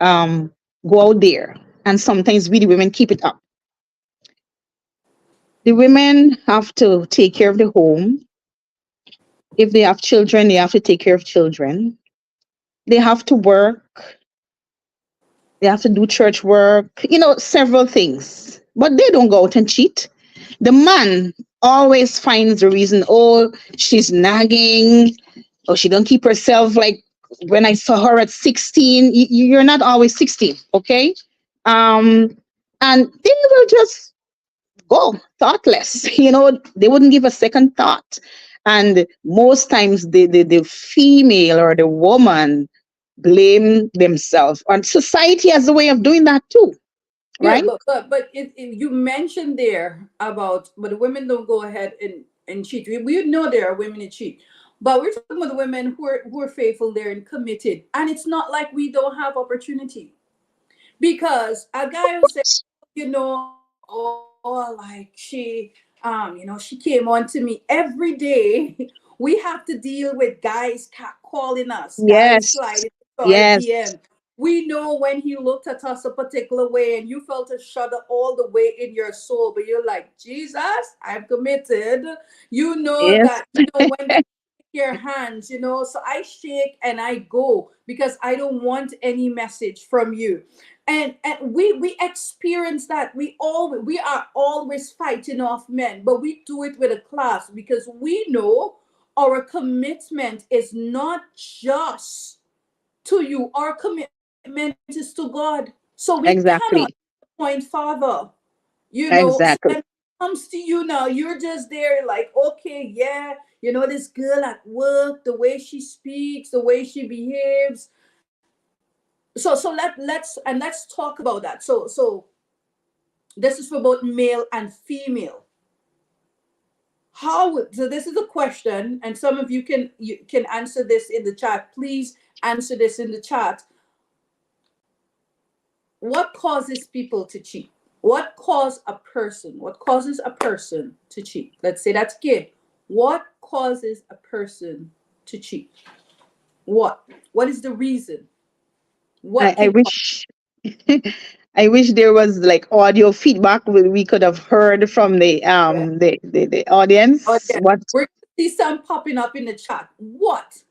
Speaker 2: um, go out there, and sometimes we the women keep it up? The women have to take care of the home. If they have children, they have to take care of children. They have to work. They have to do church work, several things. But they don't go out and cheat. The man always finds the reason. Oh, she's nagging. Oh, she don't keep herself like when I saw her at 16. You're not always 16, okay? Um, and they will just go thoughtless. They wouldn't give a second thought. And most times the female or the woman blame themselves. And society has a way of doing that too,
Speaker 1: Yeah,
Speaker 2: right?
Speaker 1: but you mentioned there about, but the women don't go ahead and cheat. We know there are women that cheat, but we're talking about the women who are faithful there and committed. And it's not like we don't have opportunity. Because a guy will say, like she came on to me every day. We have to deal with guys calling us, guys
Speaker 2: Yes.
Speaker 1: sliding into our
Speaker 2: Yes.
Speaker 1: DM. We know when he looked at us a particular way and you felt a shudder all the way in your soul, but you're like, Jesus, I'm committed. You know
Speaker 2: Yes.
Speaker 1: that, when they your hands, so I shake and I go because I don't want any message from you. And we experience that. We are always fighting off men, but we do it with a class because we know our commitment is not just to you. Our commitment is to God. So we cannot
Speaker 2: Exactly.
Speaker 1: point father. So when
Speaker 2: Exactly.
Speaker 1: it comes to you now, you're just there like, okay, yeah, this girl at work, the way she speaks, the way she behaves. So let's talk about that. So this is for both male and female. So this is a question, and some of you can answer this in the chat. Please answer this in the chat. What causes people to cheat? What causes a person to cheat? Let's say that's again. What causes a person to cheat? What is the reason?
Speaker 2: I,
Speaker 1: What
Speaker 2: I
Speaker 1: can cause?
Speaker 2: wish I wish there was like audio feedback we could have heard from the
Speaker 1: Yeah. Oh
Speaker 2: audience.
Speaker 1: yeah.
Speaker 2: What
Speaker 1: We're gonna see some popping up in the chat. What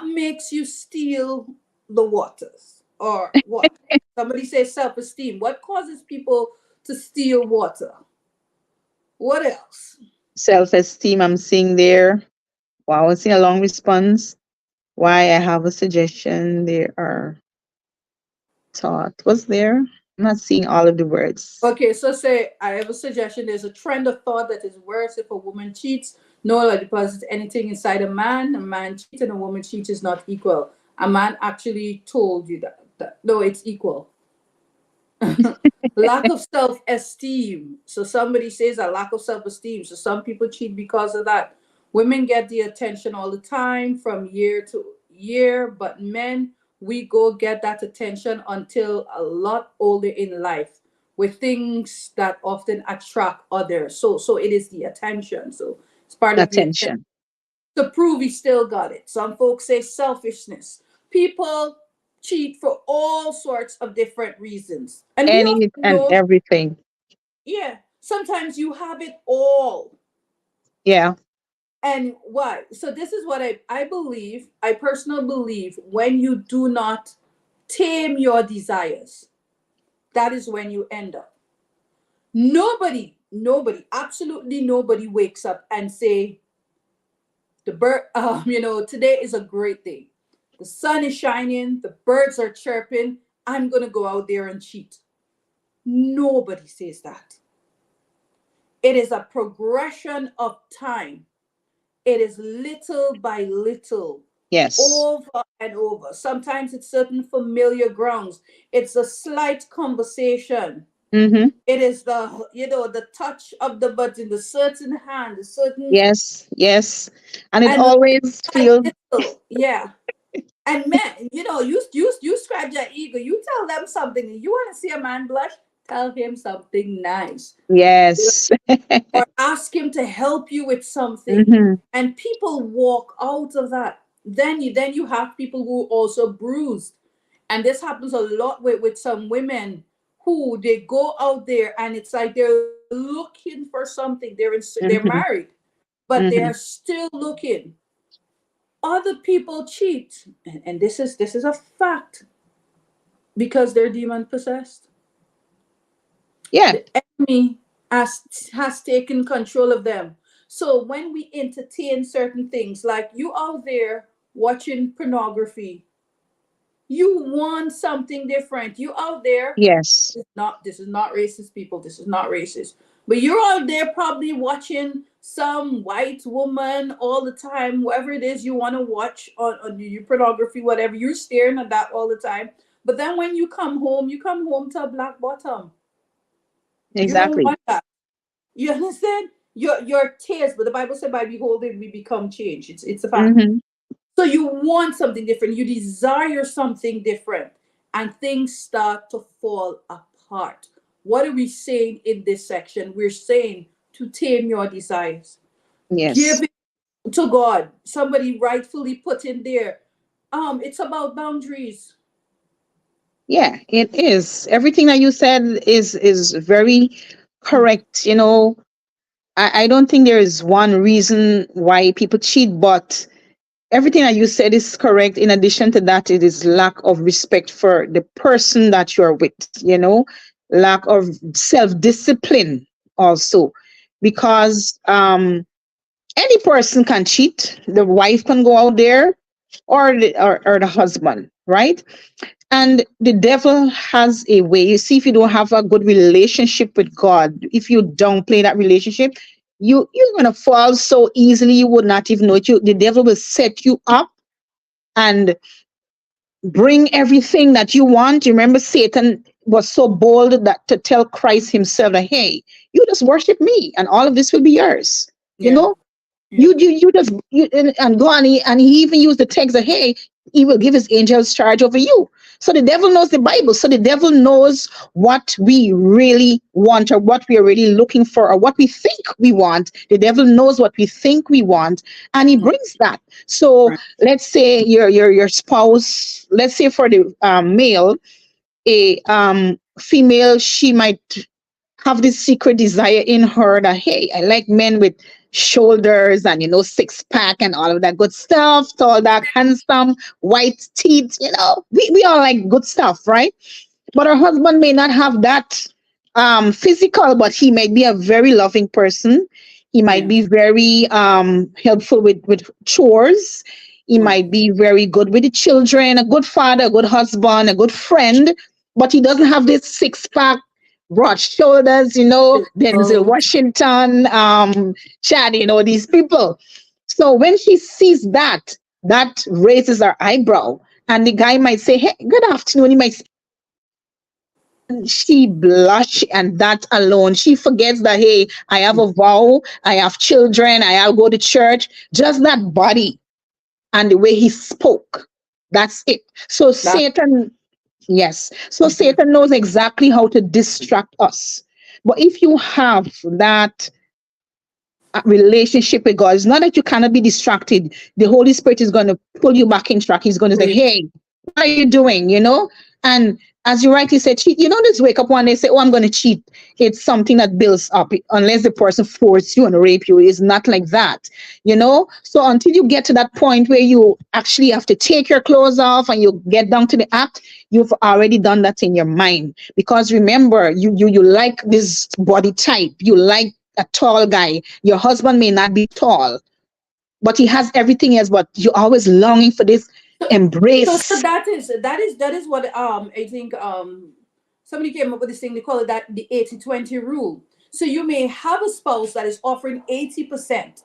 Speaker 1: makes you steal the waters? Or what? Somebody says self-esteem. What causes people to steal water? What else?
Speaker 2: self-esteem I'm seeing there? Wow, I see a long response. Why I have a suggestion. There are thought. Was there? I'm not seeing all of the words.
Speaker 1: Okay, so say I have a suggestion. There's a trend of thought that is worse if a woman cheats. No one deposits anything inside a man. A man cheats and a woman cheats is not equal. A man actually told you that no, it's equal. Lack of self-esteem. So somebody says a lack of self-esteem. So some people cheat because of that. Women get the attention all the time from year to year, but men, we go get that attention until a lot older in life with things that often attract others. So it is the attention. So it's part of the attention
Speaker 2: Attention.
Speaker 1: to prove he still got it. Some folks say selfishness. People cheat for all sorts of different reasons. And we
Speaker 2: Any
Speaker 1: often
Speaker 2: and
Speaker 1: know,
Speaker 2: everything.
Speaker 1: yeah, sometimes you have it all.
Speaker 2: Yeah.
Speaker 1: And why? So this is what I believe, I personally believe when you do not tame your desires, that is when you end up. Nobody, absolutely nobody wakes up and say, today is a great day. The sun is shining, the birds are chirping. I'm going to go out there and cheat. Nobody says that. It is a progression of time. It is little by little,
Speaker 2: Yes.
Speaker 1: over and over. Sometimes it's certain familiar grounds. It's a slight conversation.
Speaker 2: Mm-hmm.
Speaker 1: It is the touch of the button, the certain hand, the certain
Speaker 2: Yes. Yes. And it
Speaker 1: and
Speaker 2: always
Speaker 1: like
Speaker 2: feels
Speaker 1: little, yeah. And man, you scratch your ego. You tell them something. You want to see a man blush? Tell him something nice,
Speaker 2: yes.
Speaker 1: or ask him to help you with something.
Speaker 2: Mm-hmm.
Speaker 1: And people walk out of that. Then you have people who also bruised, and this happens a lot with some women who they go out there and it's like they're looking for something. They're
Speaker 2: Mm-hmm.
Speaker 1: married, but they are
Speaker 2: Mm-hmm.
Speaker 1: still looking. Other people cheat, and this is a fact because they're demon possessed.
Speaker 2: Yeah.
Speaker 1: The enemy has taken control of them. So when we entertain certain things, like you out there watching pornography, you want something different. You out there,
Speaker 2: Yes.
Speaker 1: this is not racist, people. This is not racist. But you're out there probably watching some white woman all the time, whoever it is you want to watch on your pornography, whatever. You're staring at that all the time. But then when you come home to a black bottom. You don't
Speaker 2: Exactly.
Speaker 1: want that. You understand? Your taste, but the Bible said by beholding we become changed. It's a fact.
Speaker 2: Mm-hmm.
Speaker 1: So you want something different. You desire something different. and things start to fall apart. What are we saying in this section? We're saying to tame your desires. Give
Speaker 2: Yes.
Speaker 1: it to God. Somebody rightfully put in there. It's about boundaries.
Speaker 2: Yeah, it is. Everything that you said is very correct. I don't think there is one reason why people cheat, but everything that you said is correct. In addition to that, it is lack of respect for the person that you're with, lack of self-discipline also. Because any person can cheat. The wife can go out there, or the husband, right? And the devil has a way. You see, if you don't have a good relationship with God, if you downplay that relationship, you're gonna fall so easily you would not even know it. The devil will set you up and bring everything that you want. You remember Satan was so bold that to tell Christ himself that, hey, you just worship me and all of this will be yours. You
Speaker 1: Yeah,
Speaker 2: know,
Speaker 1: yeah,
Speaker 2: you just and go on, and he even used the text that, hey, he will give his angels charge over you. So the devil knows the Bible. So the devil knows what we really want, or what we are really looking for, or what we think we want. The devil knows what we think we want, and he brings that. So
Speaker 1: right.
Speaker 2: let's say your spouse, let's say for the male, a female, she might have this secret desire in her that, hey, I like men with shoulders and six pack and all of that good stuff, tall, dark, handsome, white teeth. We all like good stuff, right? But her husband may not have that physical, but he might be a very loving person. He might
Speaker 1: Yeah,
Speaker 2: be very helpful with chores. He
Speaker 1: right.
Speaker 2: might be very good with the children, a good father, a good husband, a good friend, but he doesn't have this six pack, broad shoulders, Denzel
Speaker 1: Physical.
Speaker 2: Washington, Chad, these people. So when she sees that, that raises her eyebrow. And the guy might say, hey, good afternoon. He might, she blush, and that alone, she forgets that, hey, I have a vow, I have children, I have go to church. Just that body and the way he spoke, that's it. So
Speaker 1: That.
Speaker 2: Satan, yes, so Satan knows exactly how to distract us. But if you have that relationship with God, it's not that you cannot be distracted. The Holy Spirit is going to pull you back in track. He's going to say, hey, what are you doing? And as you rightly said, cheat. You don't just wake up one day and say, oh, I'm going to cheat. It's something that builds up, unless the person forced you and rape you. It's not like that. So until you get to that point where you actually have to take your clothes off and you get down to the act, you've already done that in your mind. Because remember, you like this body type. You like a tall guy. Your husband may not be tall, but he has everything else. But you're always longing for this
Speaker 1: So
Speaker 2: embrace.
Speaker 1: that is what I think somebody came up with this thing. They call it that the 80-20 rule. So you may have a spouse that is offering 80%,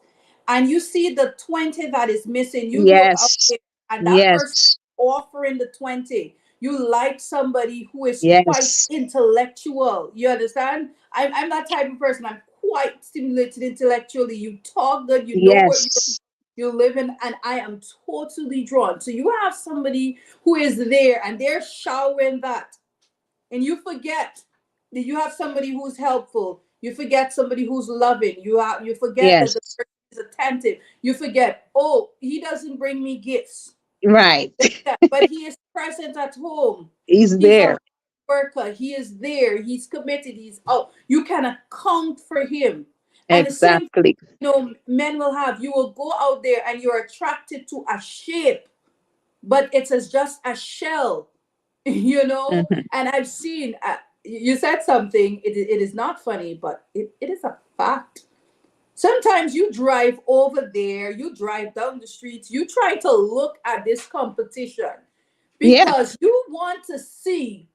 Speaker 1: and you see the 20 that is missing. You look out
Speaker 2: Yes,
Speaker 1: there, and that person
Speaker 2: yes,
Speaker 1: offering the 20. You like somebody who is quite
Speaker 2: yes,
Speaker 1: intellectual. You understand? I'm that type of person. I'm quite stimulated intellectually. You talk good. You know what
Speaker 2: yes,
Speaker 1: you live in, and I am totally drawn. So you have somebody who is there and they're showering that, and you forget that you have somebody who's helpful. You forget somebody who's loving. You forget that the
Speaker 2: yes.
Speaker 1: person is attentive. You forget, oh, he doesn't bring me gifts.
Speaker 2: Right.
Speaker 1: But he is present at home.
Speaker 2: He's
Speaker 1: He's a
Speaker 2: there.
Speaker 1: worker. He is there. He's committed. He's out. You can account for him. And the same,
Speaker 2: Exactly.
Speaker 1: men will have. You will go out there and you're attracted to a shape, but it's as just a shell,
Speaker 2: Mhm.
Speaker 1: And I've seen. You said something. It is not funny, but it is a fact. Sometimes you drive over there, you drive down the streets, you try to look at this competition
Speaker 2: Yeah.
Speaker 1: because you want to see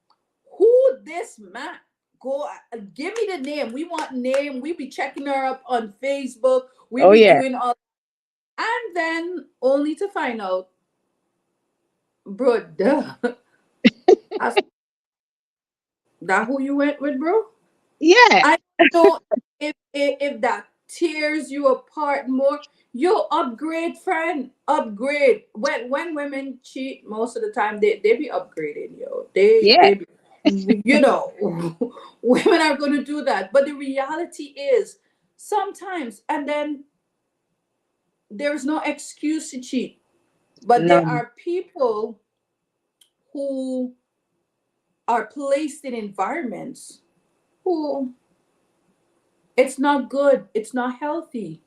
Speaker 1: who this man go. Give me the name. We want name. We be checking her up on Facebook. We
Speaker 2: Oh,
Speaker 1: be
Speaker 2: yeah.
Speaker 1: doing all, and then only to find out, bro, duh, that's that who you went with, bro.
Speaker 2: Yeah.
Speaker 1: I don't know if that tears you apart more. Yo, upgrade, friend. Upgrade. When women cheat, most of the time they be upgrading, yo.
Speaker 2: Yeah.
Speaker 1: They be, you know, women are gonna do that. But the reality is sometimes, and then there's no excuse to cheat. But there
Speaker 2: None.
Speaker 1: are people who are placed in environments who it's not good, it's not healthy.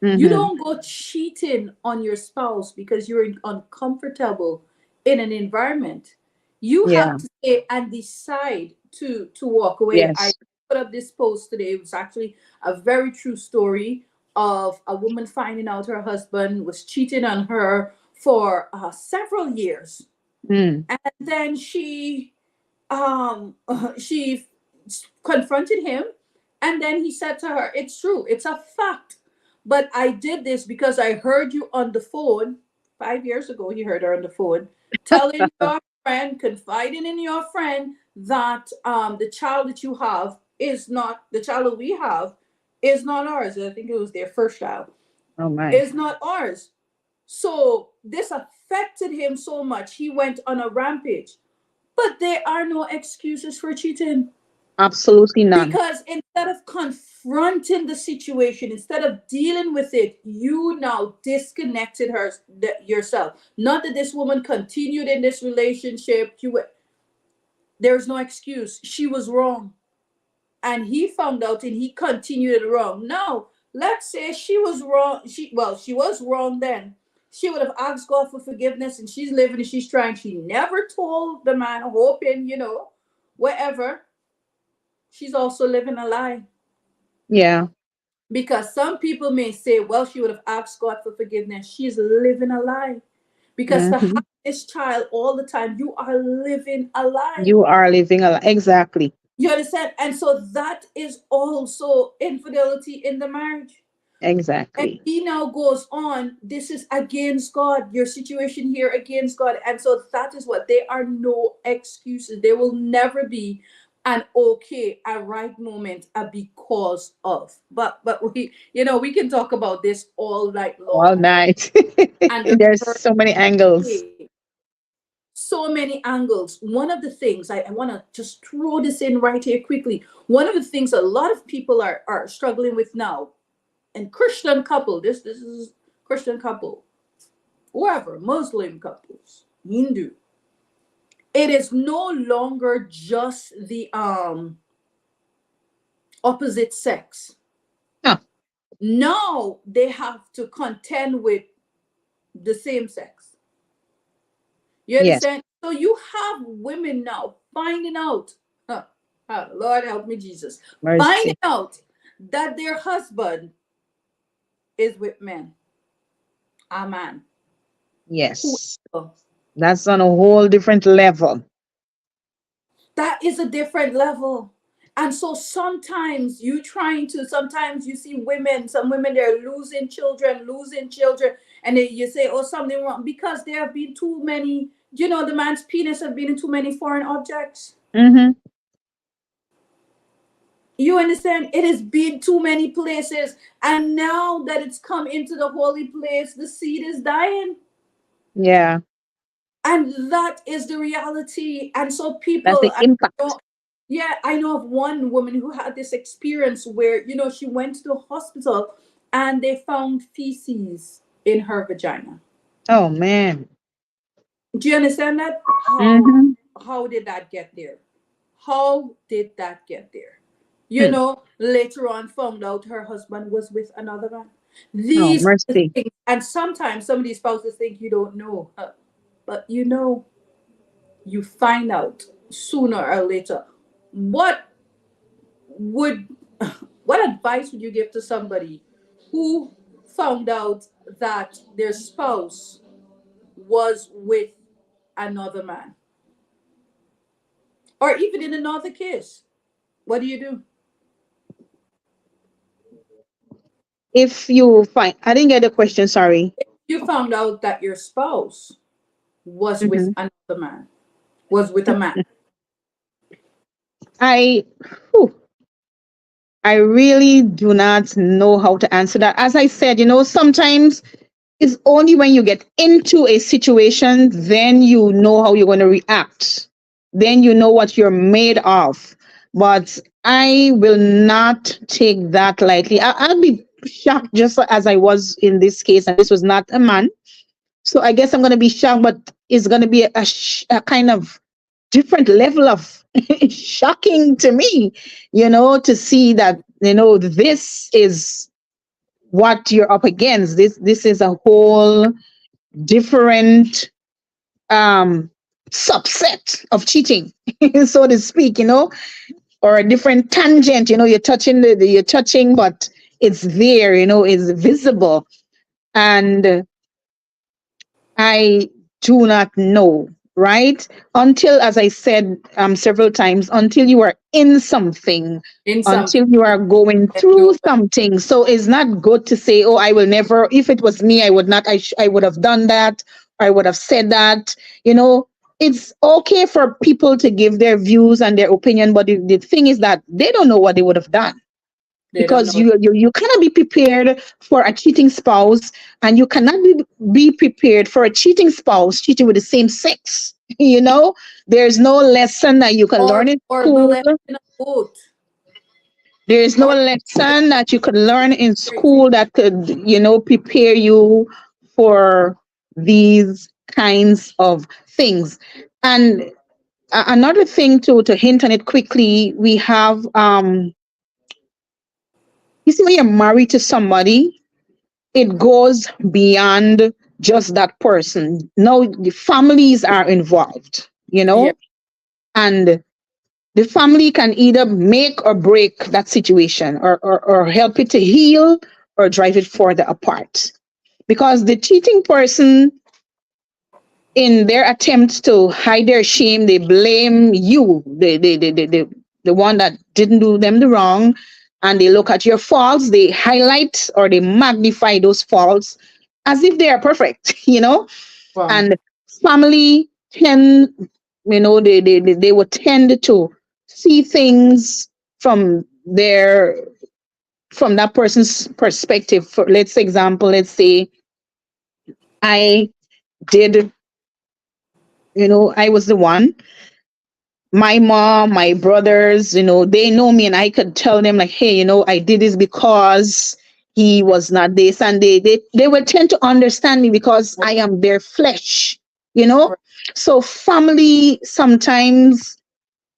Speaker 1: You
Speaker 2: Mm-hmm.
Speaker 1: don't go cheating on your spouse because you're uncomfortable in an environment. You have
Speaker 2: Yeah.
Speaker 1: to stay and decide to walk away. I
Speaker 2: Yes.
Speaker 1: put up this post today. It was actually a very true story of a woman finding out her husband was cheating on her for several years,
Speaker 2: Mm.
Speaker 1: and then she confronted him, and then he said to her, it's true, it's a fact, but I did this because I heard you on the phone 5 years ago. He heard her on the phone telling your friend, confiding in your friend that the child that you have is not the child that we have, is not ours. I think it was their first child,
Speaker 2: Oh my.
Speaker 1: is not ours. So this affected him so much he went on a rampage. But there are no excuses for cheating.
Speaker 2: Absolutely none.
Speaker 1: Because instead of confronting the situation, instead of dealing with it, you now disconnected yourself. Not that this woman continued in this relationship. There's no excuse. She was wrong. And he found out and he continued it wrong. Now, let's say she was wrong. She was wrong then. She would have asked God for forgiveness and she's living and she's trying. She never told the man, hoping, wherever. She's also living a lie.
Speaker 2: Yeah.
Speaker 1: Because some people may say, well, she would have asked God for forgiveness. She's living a lie. Because to
Speaker 2: Mm-hmm.
Speaker 1: have this child all the time, you are living a lie.
Speaker 2: You are living a exactly.
Speaker 1: You understand? And so that is also infidelity in the marriage. And
Speaker 2: Exactly.
Speaker 1: he now goes on, this is against God, your situation here against God. And so that is what there are no excuses. There will never be an okay, a right moment, a because of. But we can talk about this all night
Speaker 2: All
Speaker 1: long.
Speaker 2: night.
Speaker 1: And the
Speaker 2: There's
Speaker 1: first
Speaker 2: so many angles.
Speaker 1: day, so many angles. One of the things I want to just throw this in right here quickly. One of the things a lot of people are struggling with now, and Christian couple, this is Christian couple, whoever, Muslim couples, Hindu. It is no longer just the opposite sex.
Speaker 2: Huh.
Speaker 1: Now they have to contend with the same sex. You
Speaker 2: Yes.
Speaker 1: understand? So you have women now finding out, Lord help me, Jesus, finding
Speaker 2: Mercy.
Speaker 1: out that their husband is with men, a man,
Speaker 2: Yes.
Speaker 1: whoever.
Speaker 2: That's on a whole different level.
Speaker 1: That is a different level. And so sometimes you see women, some women, they're losing children, and you say, oh, something wrong, because there have been too many, the man's penis have been in too many foreign objects.
Speaker 2: Mm-hmm.
Speaker 1: You understand? It has been too many places. And now that it's come into the holy place, the seed is dying.
Speaker 2: Yeah.
Speaker 1: And that is the reality. And so
Speaker 2: That's
Speaker 1: people,
Speaker 2: the impact.
Speaker 1: know, yeah, I know of one woman who had this experience where, she went to the hospital and they found feces in her vagina.
Speaker 2: Oh man.
Speaker 1: Do you understand that?
Speaker 2: Mm-hmm.
Speaker 1: How did that get there? How did that get there?
Speaker 2: Hmm.
Speaker 1: Later on found out her husband was with another man.
Speaker 2: Oh
Speaker 1: These are the
Speaker 2: mercy.
Speaker 1: things, and sometimes some of these spouses think you don't know, but you find out sooner or later. What would what advice would you give to somebody who found out that their spouse was with another man, or even in another case? What do you do?
Speaker 2: If you find, I didn't get the question, sorry.
Speaker 1: You found out that your spouse was with
Speaker 2: Mm-hmm.
Speaker 1: another man, was with a man.
Speaker 2: I, whew, I really do not know how to answer that. As I said, sometimes it's only when you get into a situation, then you know how you're going to react. Then you know what you're made of. But I will not take that lightly. I'll be shocked just as I was in this case, and this was not a man. So I guess I'm going to be shocked, but it's going to be a kind of different level of shocking to me, to see that, this is what you're up against. This is a whole different um subset of cheating, so to speak, or a different tangent. You're touching you're touching, but it's there, it's visible. And I do not know, right? Until, as I said several times, until you are in something,
Speaker 1: In something.
Speaker 2: until you are going
Speaker 1: Then you
Speaker 2: through
Speaker 1: know that.
Speaker 2: something. So it's not good to say, "Oh, I will never." If it was me, I would not. I would have done that. I would have said that. You know, it's okay for people to give their views and their opinion, but the thing is that they don't know what they would have done,
Speaker 1: They don't
Speaker 2: because
Speaker 1: know.
Speaker 2: you cannot be prepared for a cheating spouse, and you cannot be prepared for a cheating spouse cheating with the same sex. There's no lesson that you can learn in
Speaker 1: Or
Speaker 2: school.
Speaker 1: blessing of both.
Speaker 2: There's no
Speaker 1: Or
Speaker 2: lesson that you could learn in
Speaker 1: crazy.
Speaker 2: school that could, prepare you for these kinds of things. And another thing, to hint on it quickly, we have you see, when you're married to somebody, it goes beyond just that person. Now the families are involved,
Speaker 1: Yeah.
Speaker 2: and the family can either make or break that situation, or help it to heal, or drive it further apart. Because the cheating person, in their attempt to hide their shame, they blame you, the one that didn't do them the wrong, and they look at your faults, they highlight or they magnify those faults as if they are perfect,
Speaker 1: Wow.
Speaker 2: and family tend, they would tend to see things from that person's perspective. For, let's say I did, I was the one. My mom, my brothers, they know me, and I could tell them like, hey, I did this because he was not this, and they will tend to understand me because I am their flesh, you know.
Speaker 1: Right.
Speaker 2: So family sometimes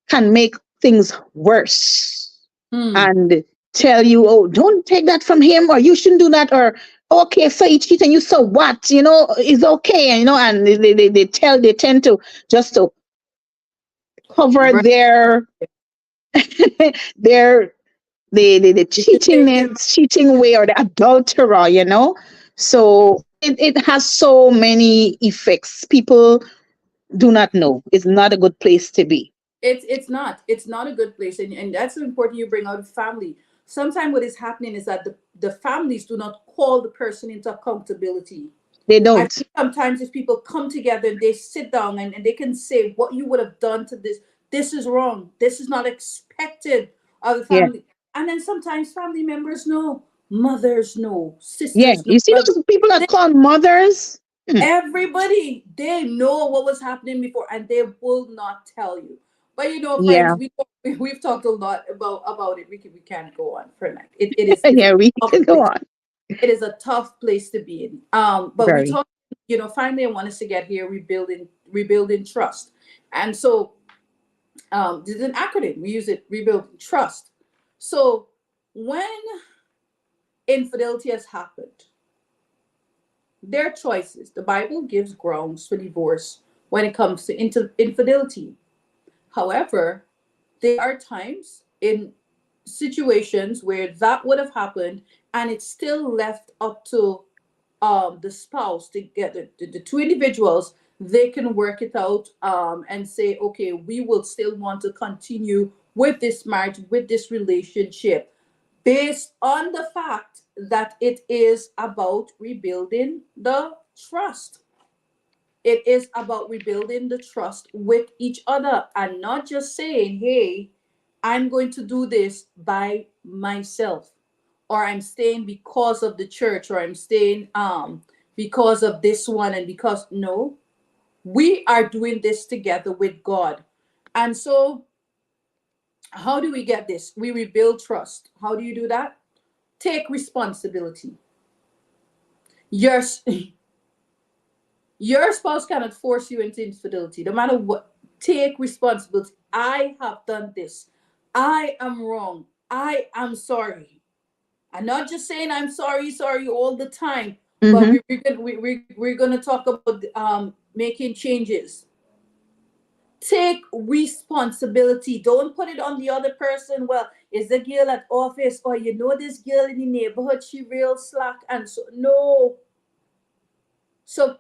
Speaker 2: can make things worse,
Speaker 1: Hmm.
Speaker 2: and tell you, oh, don't take that from him, or you shouldn't do that, or okay, so he cheating you, so what, it's okay, and they tend to just to cover
Speaker 1: Right.
Speaker 2: their the
Speaker 1: You should take it.
Speaker 2: cheating way, or the adulterer, so it has so many effects. People do not know. It's not a good place to be.
Speaker 1: It's not a good place, and that's important you bring out family. Sometimes what is happening is that the families do not call the person into accountability.
Speaker 2: They
Speaker 1: I
Speaker 2: don't.
Speaker 1: think sometimes if people come together and they sit down, and they can say what you would have done to this is wrong, this is not expected of the
Speaker 2: Yeah,
Speaker 1: family. And then sometimes family members know, mothers know,
Speaker 2: yeah,
Speaker 1: sisters know,
Speaker 2: you see
Speaker 1: brothers.
Speaker 2: those people that
Speaker 1: They,
Speaker 2: call mothers. Hmm.
Speaker 1: everybody, they know what was happening before, and they will not tell you. But friends,
Speaker 2: Yeah.
Speaker 1: we've talked a lot about it. We can't go on for a night. It's a
Speaker 2: Yeah, we
Speaker 1: tough
Speaker 2: can go
Speaker 1: place.
Speaker 2: on.
Speaker 1: It is a tough place to be in. But we
Speaker 2: Very.
Speaker 1: talked, finally I want us to get here, rebuilding trust. And so this is an acronym. We use it, rebuilding trust. So when infidelity has happened, there are choices. The Bible gives grounds for divorce when it comes to infidelity. However, there are times in situations where that would have happened, and it's still left up to the spouse to get the two individuals. They can work it out, and say, okay, we will still want to continue with this marriage, with this relationship, based on the fact that it is about rebuilding the trust. It is about rebuilding the trust with each other, and not just saying, hey, I'm going to do this by myself, or I'm staying because of the church, or I'm staying because of this one, and because no, we are doing this together with God. And so, how do we get this? We rebuild trust. How do you do that? Take responsibility. Your your spouse cannot force you into infidelity, no matter what. Take responsibility. I have done this. I am wrong. I am sorry. I'm not just saying I'm sorry, sorry all the time, but
Speaker 2: Mm-hmm.
Speaker 1: we're gonna talk about making changes. Take responsibility. Don't put it on the other person. Well, is the girl at office, or you know this girl in the neighborhood, she real slack, and so no. So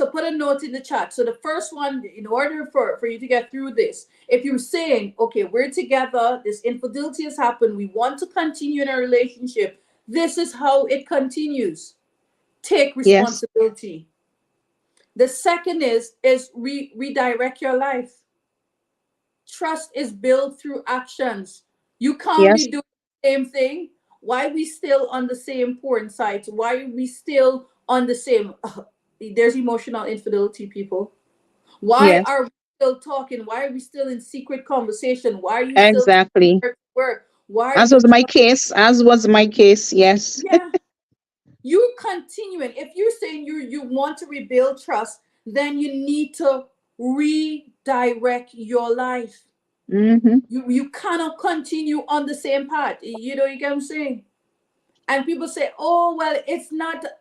Speaker 1: put a note in the chat. So the first one, in order for you to get through this, if you're saying, okay, we're together, this infidelity has happened, we want to continue in a relationship, this is how it continues. Take
Speaker 2: Yes.
Speaker 1: responsibility. The second is redirect your life. Trust is built through actions. You can't be
Speaker 2: Yes.
Speaker 1: doing the same thing. Why are we still on the same porn sites? Why are we still on the same there's emotional infidelity, people. Why
Speaker 2: Yes.
Speaker 1: are we still talking? Why are we still in secret conversation? Why are you still taking
Speaker 2: Exactly.
Speaker 1: her to work? Why are
Speaker 2: As
Speaker 1: you
Speaker 2: was my case. As was my case. Yes.
Speaker 1: yeah, you continuing. If you're saying you want to rebuild trust, then you need to redirect your life.
Speaker 2: Mm-hmm.
Speaker 1: You cannot continue on the same path. You know, you get what I'm saying? And people say, oh well, it's not that.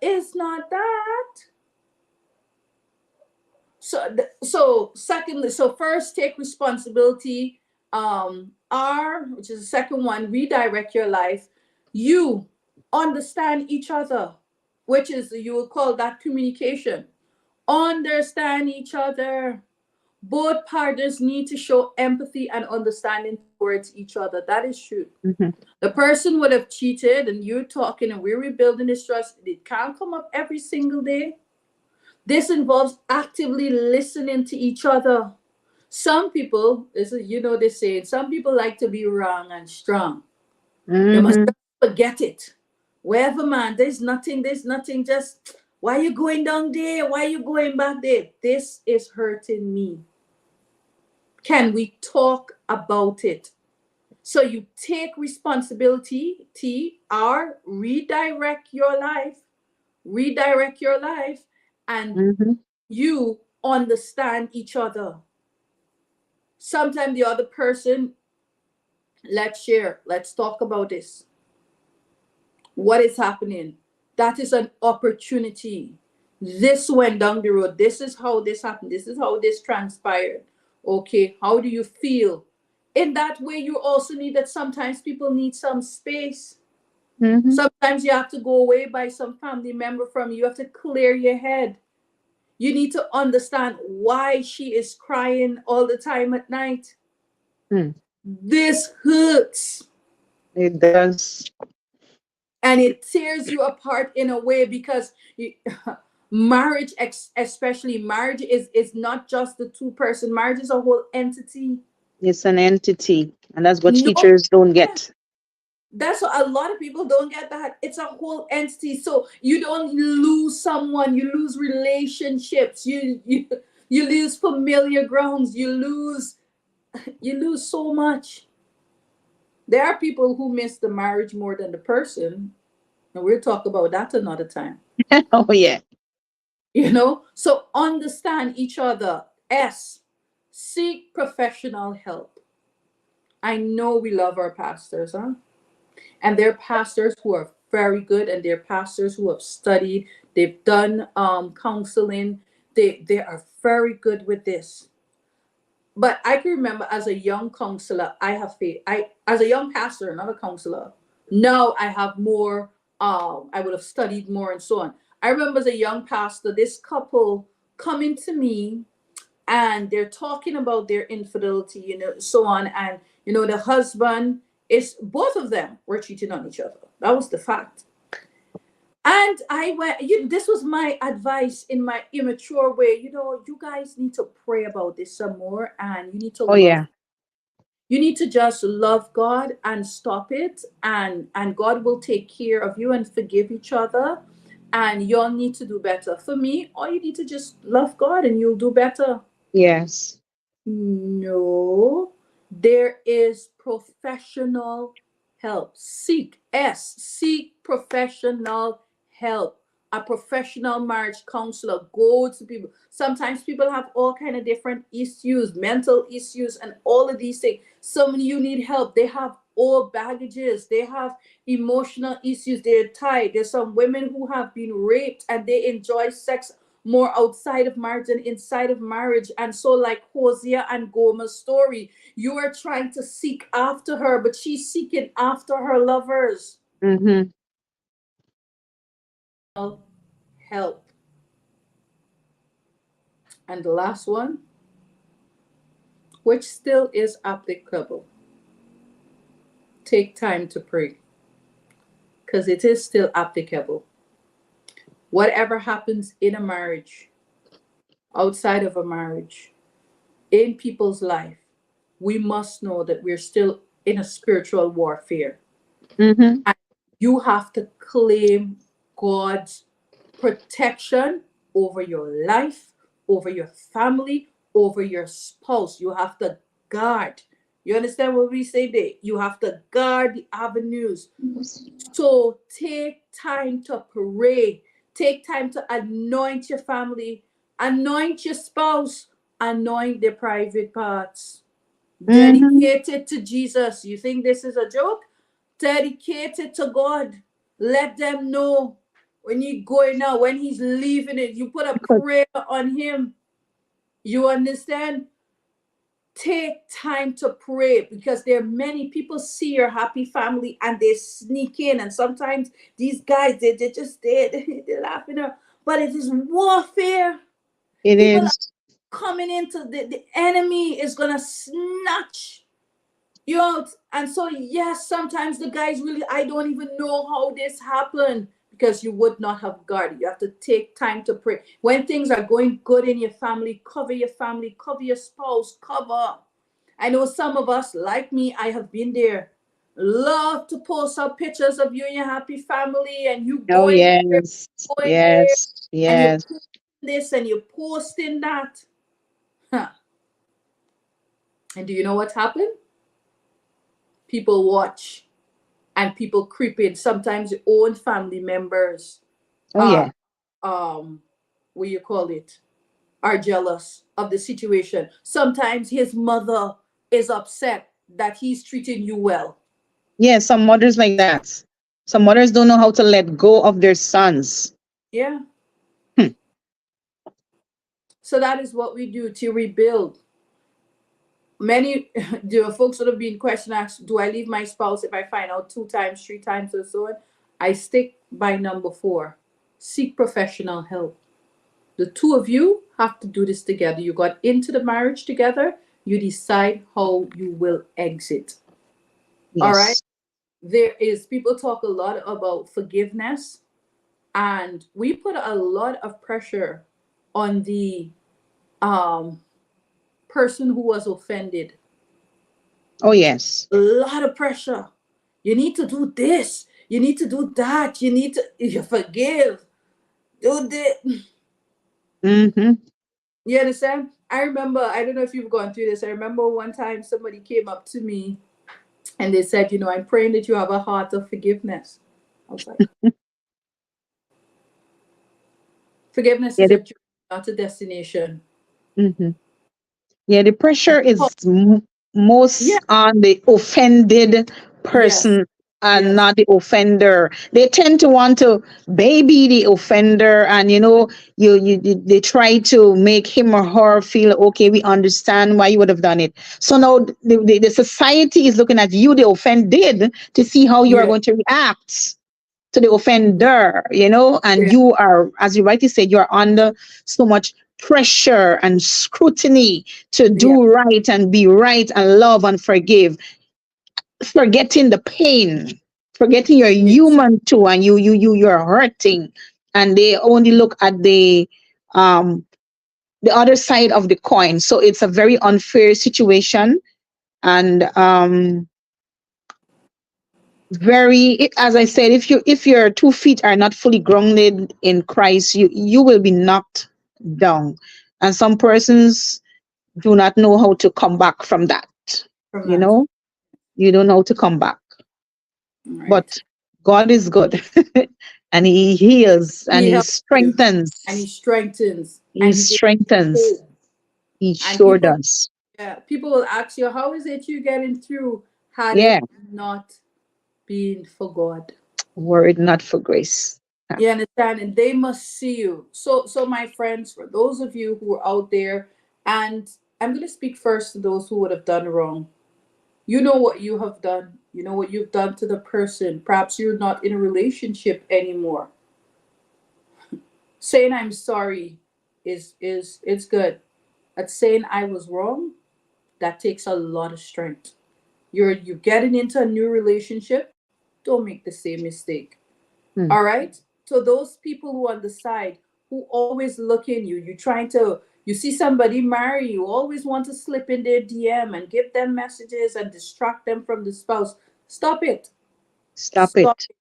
Speaker 1: So secondly, so first, take responsibility. R, which is the second one, redirect your life. You understand each other, which is, you will call that communication. Understand each other. Both partners need to show empathy and understanding towards each other. That is true.
Speaker 2: Mm-hmm.
Speaker 1: The person would have cheated, and you're talking, and we're rebuilding this trust. It can't come up every single day. This involves actively listening to each other. Some people, this is, you know, they say, some people like to be wrong and strong. You must
Speaker 2: Mm-hmm.
Speaker 1: just forget it. Wherever, man, there's nothing, just why you going down there? Why you going back there? This is hurting me. Can we talk about it? So you take responsibility, T, R, redirect your life, and
Speaker 2: Mm-hmm.
Speaker 1: you understand each other. Sometimes the other person, let's share, let's talk about this. What is happening? That is an opportunity. This went down the road. This is how this happened. This is how this transpired. Okay, how do you feel? In that way, you also need that sometimes people need some space.
Speaker 2: Mm-hmm.
Speaker 1: Sometimes you have to go away by some family member from you. You have to clear your head. You need to understand why she is crying all the time at night.
Speaker 2: Mm.
Speaker 1: This hurts,
Speaker 2: It does.
Speaker 1: and it tears you apart in a way, because marriage, especially marriage, is not just the two-person. Marriage is a whole entity.
Speaker 2: It's an entity, and that's what
Speaker 1: No,
Speaker 2: teachers don't
Speaker 1: yeah,
Speaker 2: get.
Speaker 1: that's what a lot of people don't get, that it's a whole entity. So you don't lose someone, you lose relationships, you lose familiar grounds, you lose so much. There are people who miss the marriage more than the person, and we'll talk about that another time.
Speaker 2: Oh yeah.
Speaker 1: So understand each other. S, seek professional help. I know we love our pastors, huh? And they're pastors who are very good, and they're pastors who have studied, they've done counseling, they are very good with this. But I can remember, as a young counselor, I have faith. I As a young pastor, not a counselor, now I have more. I would have studied more and so on. I remember, as a young pastor, this couple coming to me, and they're talking about their infidelity, so on, and the husband is, both of them were cheating on each other. That was the fact. And I went, this was my advice in my immature way. You guys need to pray about this some more, and you need to
Speaker 2: Oh
Speaker 1: love.
Speaker 2: yeah.
Speaker 1: You need to just love God and stop it, and God will take care of you and forgive each other, and you'll need to do better. For me, all you need to just love God and you'll do better.
Speaker 2: Yes.
Speaker 1: No, there is professional help. Seek professional help. A professional marriage counselor. Go to people. Sometimes people have all kind of different issues, mental issues, and all of these things. Some of you need help. They have all baggages. They have emotional issues. They're tied. There's some women who have been raped and they enjoy sex more outside of marriage than inside of marriage. And so, like Hosea and Gomer's story, you are trying to seek after her, but she's seeking after her lovers.
Speaker 2: Mm-hmm.
Speaker 1: Help. And the last one, which still is applicable, take time to pray, because it is still applicable. Whatever happens in a marriage, outside of a marriage, in people's life, we must know that we're still in a spiritual warfare.
Speaker 2: Mm-hmm.
Speaker 1: And you have to claim God's protection over your life, over your family, over your spouse. You have to guard. You understand what we say there? You have to guard the avenues. So take time to pray. Take time to anoint your family, anoint your spouse, anoint their private parts.
Speaker 2: Mm-hmm.
Speaker 1: Dedicate it to Jesus. You think this is a joke? Dedicate it to God. Let them know when you're going out, when He's leaving it, you put a prayer on Him. You understand? Take time to pray, because there are many people see your happy family and they sneak in. And sometimes these guys, they just they're laughing at, but it is warfare.
Speaker 2: It
Speaker 1: People are
Speaker 2: is.
Speaker 1: coming into the enemy is gonna snatch you know. And so yes, sometimes the guys really, I don't even know how this happened, because you would not have guarded. You have to take time to pray when things are going good in your family. Cover your family, cover your spouse, cover. I know some of us, like me, I have been there, love to post up pictures of you and your happy family, and you
Speaker 2: Oh,
Speaker 1: going here,
Speaker 2: yes.
Speaker 1: going there,
Speaker 2: Yes.
Speaker 1: and you're
Speaker 2: Yes.
Speaker 1: posting this and you're posting that. Huh. And do you know what's happened? People watch and people creep in. Sometimes your own family members
Speaker 2: Oh, yeah.
Speaker 1: are what you call it, are jealous of the situation. Sometimes his mother is upset that he's treating you well.
Speaker 2: Yeah, some mothers like that. Some mothers don't know how to let go of their sons.
Speaker 1: Yeah.
Speaker 2: Hmm.
Speaker 1: So that is what we do to rebuild. Many the folks that have been question asked, do I leave my spouse if I find out two times, three times, and so on? I stick by number four. Seek professional help. The two of you have to do this together. You got into the marriage together. You decide how you will exit. All right.
Speaker 2: Yes.
Speaker 1: There is, people talk a lot about forgiveness, and we put a lot of pressure on the um, person who was offended.
Speaker 2: Oh, yes.
Speaker 1: A lot of pressure. You need to do this. You need to do that. You need to, you forgive. Do this.
Speaker 2: Mm-hmm.
Speaker 1: You understand? I remember, I don't know if you've gone through this. I remember one time somebody came up to me and they said, I'm praying that you have a heart of forgiveness. I was like, forgiveness
Speaker 2: Yeah.
Speaker 1: is a journey, not a destination.
Speaker 2: Mm-hmm. Yeah, the pressure
Speaker 1: Oh,
Speaker 2: is
Speaker 1: yeah,
Speaker 2: most on the offended
Speaker 1: yes,
Speaker 2: person and
Speaker 1: yes,
Speaker 2: not the offender. They tend to want to baby the offender, and they try to make him or her feel okay. We understand why you would have done it. So now the society is looking at you, the offended, to see how you are
Speaker 1: yeah,
Speaker 2: going to react to the offender, and
Speaker 1: yeah,
Speaker 2: you are, as you rightly said, you're under so much pressure and scrutiny to
Speaker 1: yeah,
Speaker 2: do right and be right and love and forgive, forgetting the pain, forgetting you're
Speaker 1: yes,
Speaker 2: human too, and you're hurting, and they only look at the other side of the coin. So it's a very unfair situation, And as I said, if your 2 feet are not fully grounded in Christ, you will be knocked down. And some persons do not know how to come back from that.
Speaker 1: From
Speaker 2: You
Speaker 1: that.
Speaker 2: know, you don't know how to come back. But
Speaker 1: Right.
Speaker 2: God is good, and He heals and
Speaker 1: He
Speaker 2: He
Speaker 1: helps you and he
Speaker 2: strengthens.
Speaker 1: strengthens
Speaker 2: He
Speaker 1: and he gives you
Speaker 2: strengthens.
Speaker 1: hope.
Speaker 2: He
Speaker 1: And
Speaker 2: sure
Speaker 1: people,
Speaker 2: does.
Speaker 1: yeah, people will ask you, how is it you getting through had
Speaker 2: Yeah,
Speaker 1: it not been for God?
Speaker 2: word not for grace. Yeah.
Speaker 1: You understand? And they must see you. So my friends, for those of you who are out there, and I'm gonna speak first to those who would have done wrong. You know what you have done. You know what you've done to the person. Perhaps you're not in a relationship anymore. Saying I'm sorry is it's good. But saying I was wrong, that takes a lot of strength. You're getting into a new relationship. Don't make the same mistake.
Speaker 2: Mm,
Speaker 1: All right. So those people who on the side who always look in you, you see somebody marry you, always want to slip in their DM and give them messages and distract them from the spouse. Stop it.
Speaker 2: stop
Speaker 1: Stop.
Speaker 2: it.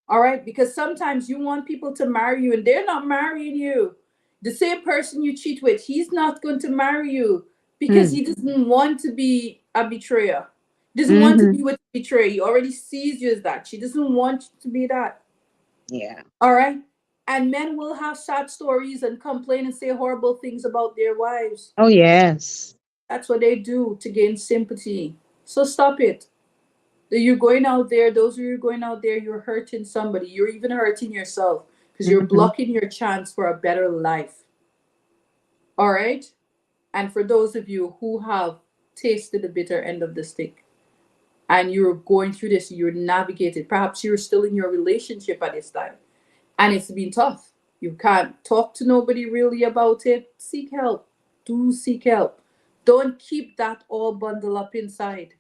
Speaker 1: All right, because sometimes you want people to marry you and they're not marrying you. The same person you cheat with, he's not going to marry you because
Speaker 2: Mm,
Speaker 1: he doesn't want to be a betrayer. He doesn't want to
Speaker 2: hmm.
Speaker 1: be with a betrayer. He already sees you as that. She doesn't want you to be that.
Speaker 2: Yeah.
Speaker 1: All right. And men will have sad stories and complain and say horrible things about their wives.
Speaker 2: Oh, yes.
Speaker 1: That's what they do to gain sympathy. So stop it. You're going out there, those of you going out there, you're hurting somebody. You're even hurting yourself because you're
Speaker 2: Hmm.
Speaker 1: blocking your chance for a better life. All right? And for those of you who have tasted the bitter end of the stick and you're going through this, you're navigated. Perhaps you're still in your relationship at this time and it's been tough. You can't talk to nobody really about it. Seek help. Do seek help. Don't keep that all bundled up inside.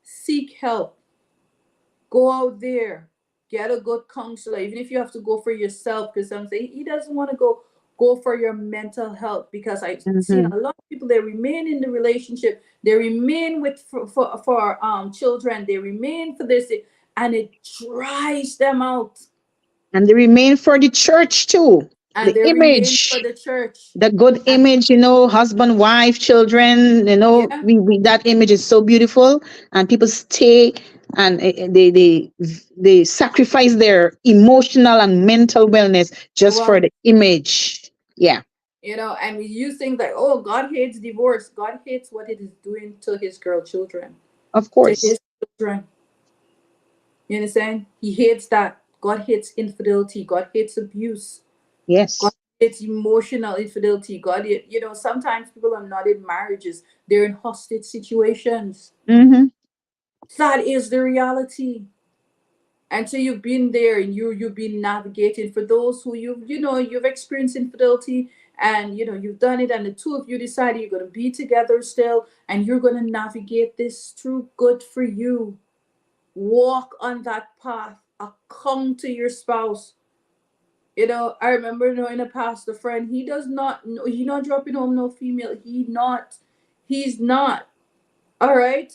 Speaker 1: Seek help. Go out there, get a good counselor, even if you have to go for yourself. Because some say he doesn't want to go. Go for your mental health because I've seen
Speaker 2: Hmm.
Speaker 1: a lot of people. They remain in the relationship. They remain with for children. They remain for this, and it dries them out.
Speaker 2: And they remain for the church too.
Speaker 1: And
Speaker 2: The
Speaker 1: they remain for
Speaker 2: image,
Speaker 1: the church.
Speaker 2: the good
Speaker 1: And
Speaker 2: image, husband, wife, children,
Speaker 1: yeah,
Speaker 2: that image is so beautiful, and people stay, and they sacrifice their emotional and mental wellness just for
Speaker 1: well,
Speaker 2: the image. Yeah,
Speaker 1: and you think that, oh, God hates divorce. God hates what it is doing to his girl children,
Speaker 2: of
Speaker 1: to
Speaker 2: course.
Speaker 1: his children. You understand? He hates that. God hates infidelity. God hates abuse. God
Speaker 2: Yes.
Speaker 1: hates emotional infidelity. Sometimes people are not in marriages, they're in hostage situations.
Speaker 2: Mm-hmm.
Speaker 1: That is the reality. And so you've been there and you've been navigating. For those who you've experienced infidelity and you've done it, and the two of you decide you're going to be together still and you're going to navigate this through. Good for you. Walk on that path. Come to your spouse. I remember knowing a pastor friend. He does not know. He not dropping home no female. He's not. All right.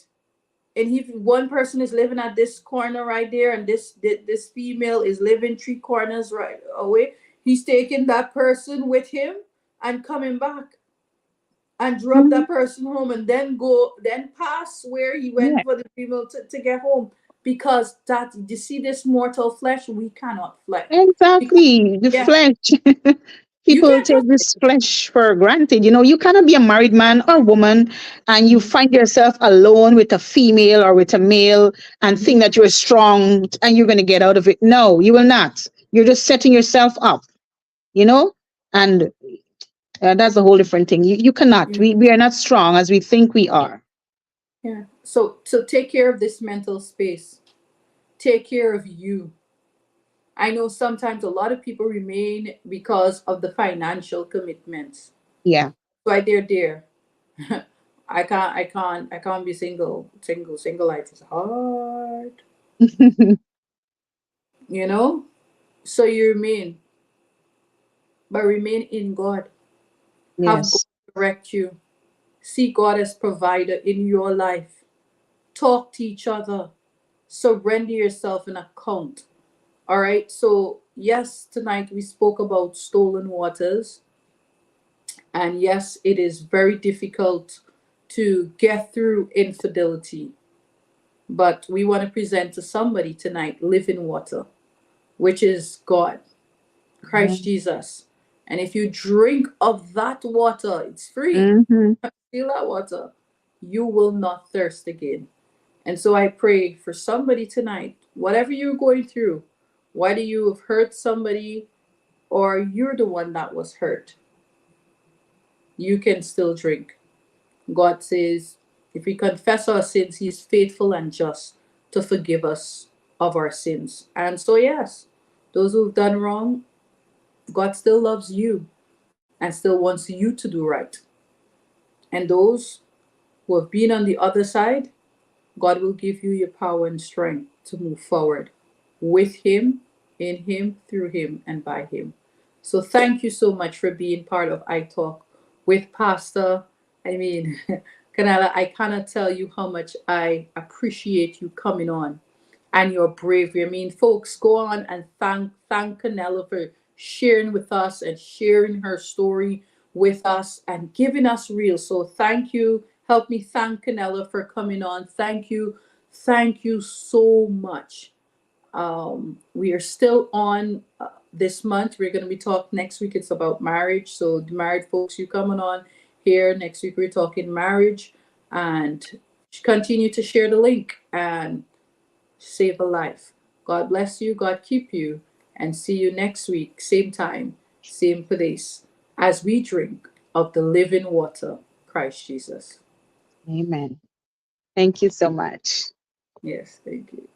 Speaker 1: And if one person is living at this corner right there, and this female is living three corners right away, he's taking that person with him and coming back and drop
Speaker 2: Hmm.
Speaker 1: that person home and then pass where he
Speaker 2: Yeah,
Speaker 1: went for the female to get home, because that you see this mortal flesh we cannot flesh because
Speaker 2: exactly. The
Speaker 1: yeah,
Speaker 2: flesh.
Speaker 1: you
Speaker 2: People
Speaker 1: can't
Speaker 2: take
Speaker 1: trust
Speaker 2: this flesh for granted. You cannot be a married man or woman and
Speaker 1: it.
Speaker 2: you
Speaker 1: Mhm,
Speaker 2: find yourself alone with a female or with a male and
Speaker 1: mhm.
Speaker 2: think that you're strong and you're going to get out of it. No, you will not. You're just setting yourself up, you know? And that's a whole different thing. You cannot.
Speaker 1: Yeah,
Speaker 2: We are not strong as we think we are.
Speaker 1: yeah. So take care of this mental space. Take care of you. I know sometimes a lot of people remain because of the financial commitments.
Speaker 2: Yeah.
Speaker 1: Why they're there. I can't be single. Single life is hard. You know? So you remain, but remain in God. Have God
Speaker 2: Yes.
Speaker 1: direct you. See God as provider in your life. talk to each other, surrender yourself in account. All right. So, yes, tonight we spoke about stolen waters. And yes, it is very difficult to get through infidelity. But we want to present to somebody tonight living water, which is God, Christ
Speaker 2: Amen.
Speaker 1: Jesus. And if you drink of that water, it's free.
Speaker 2: Mm-hmm.
Speaker 1: Feel that water, you will not thirst again. And so I pray for somebody tonight, whatever you're going through, whether you have hurt somebody or you're the one that was hurt, you can still drink. God says, if we confess our sins, He is faithful and just to forgive us of our sins. And so, yes, those who've done wrong, God still loves you and still wants you to do right. And those who have been on the other side, God will give you your power and strength to move forward with Him, in Him, through Him, and by Him. So thank you so much for being part of I Talk with Pastor. I mean, Canala, I cannot tell you how much I appreciate you coming on and your bravery. I mean, folks, go on and thank Canela for sharing with us and sharing her story with us and giving us real. So thank you. Help me thank Canela for coming on. Thank you. Thank you so much. We are still on this month. We're going to be talking next week. It's about marriage. So the married folks, you coming on here next week. We're talking marriage, and continue to share the link and save a life. God bless you. God keep you. And see you next week, same time, same place, as we drink of the living water, Christ Jesus.
Speaker 2: Amen. Thank you so much.
Speaker 1: Yes, thank you.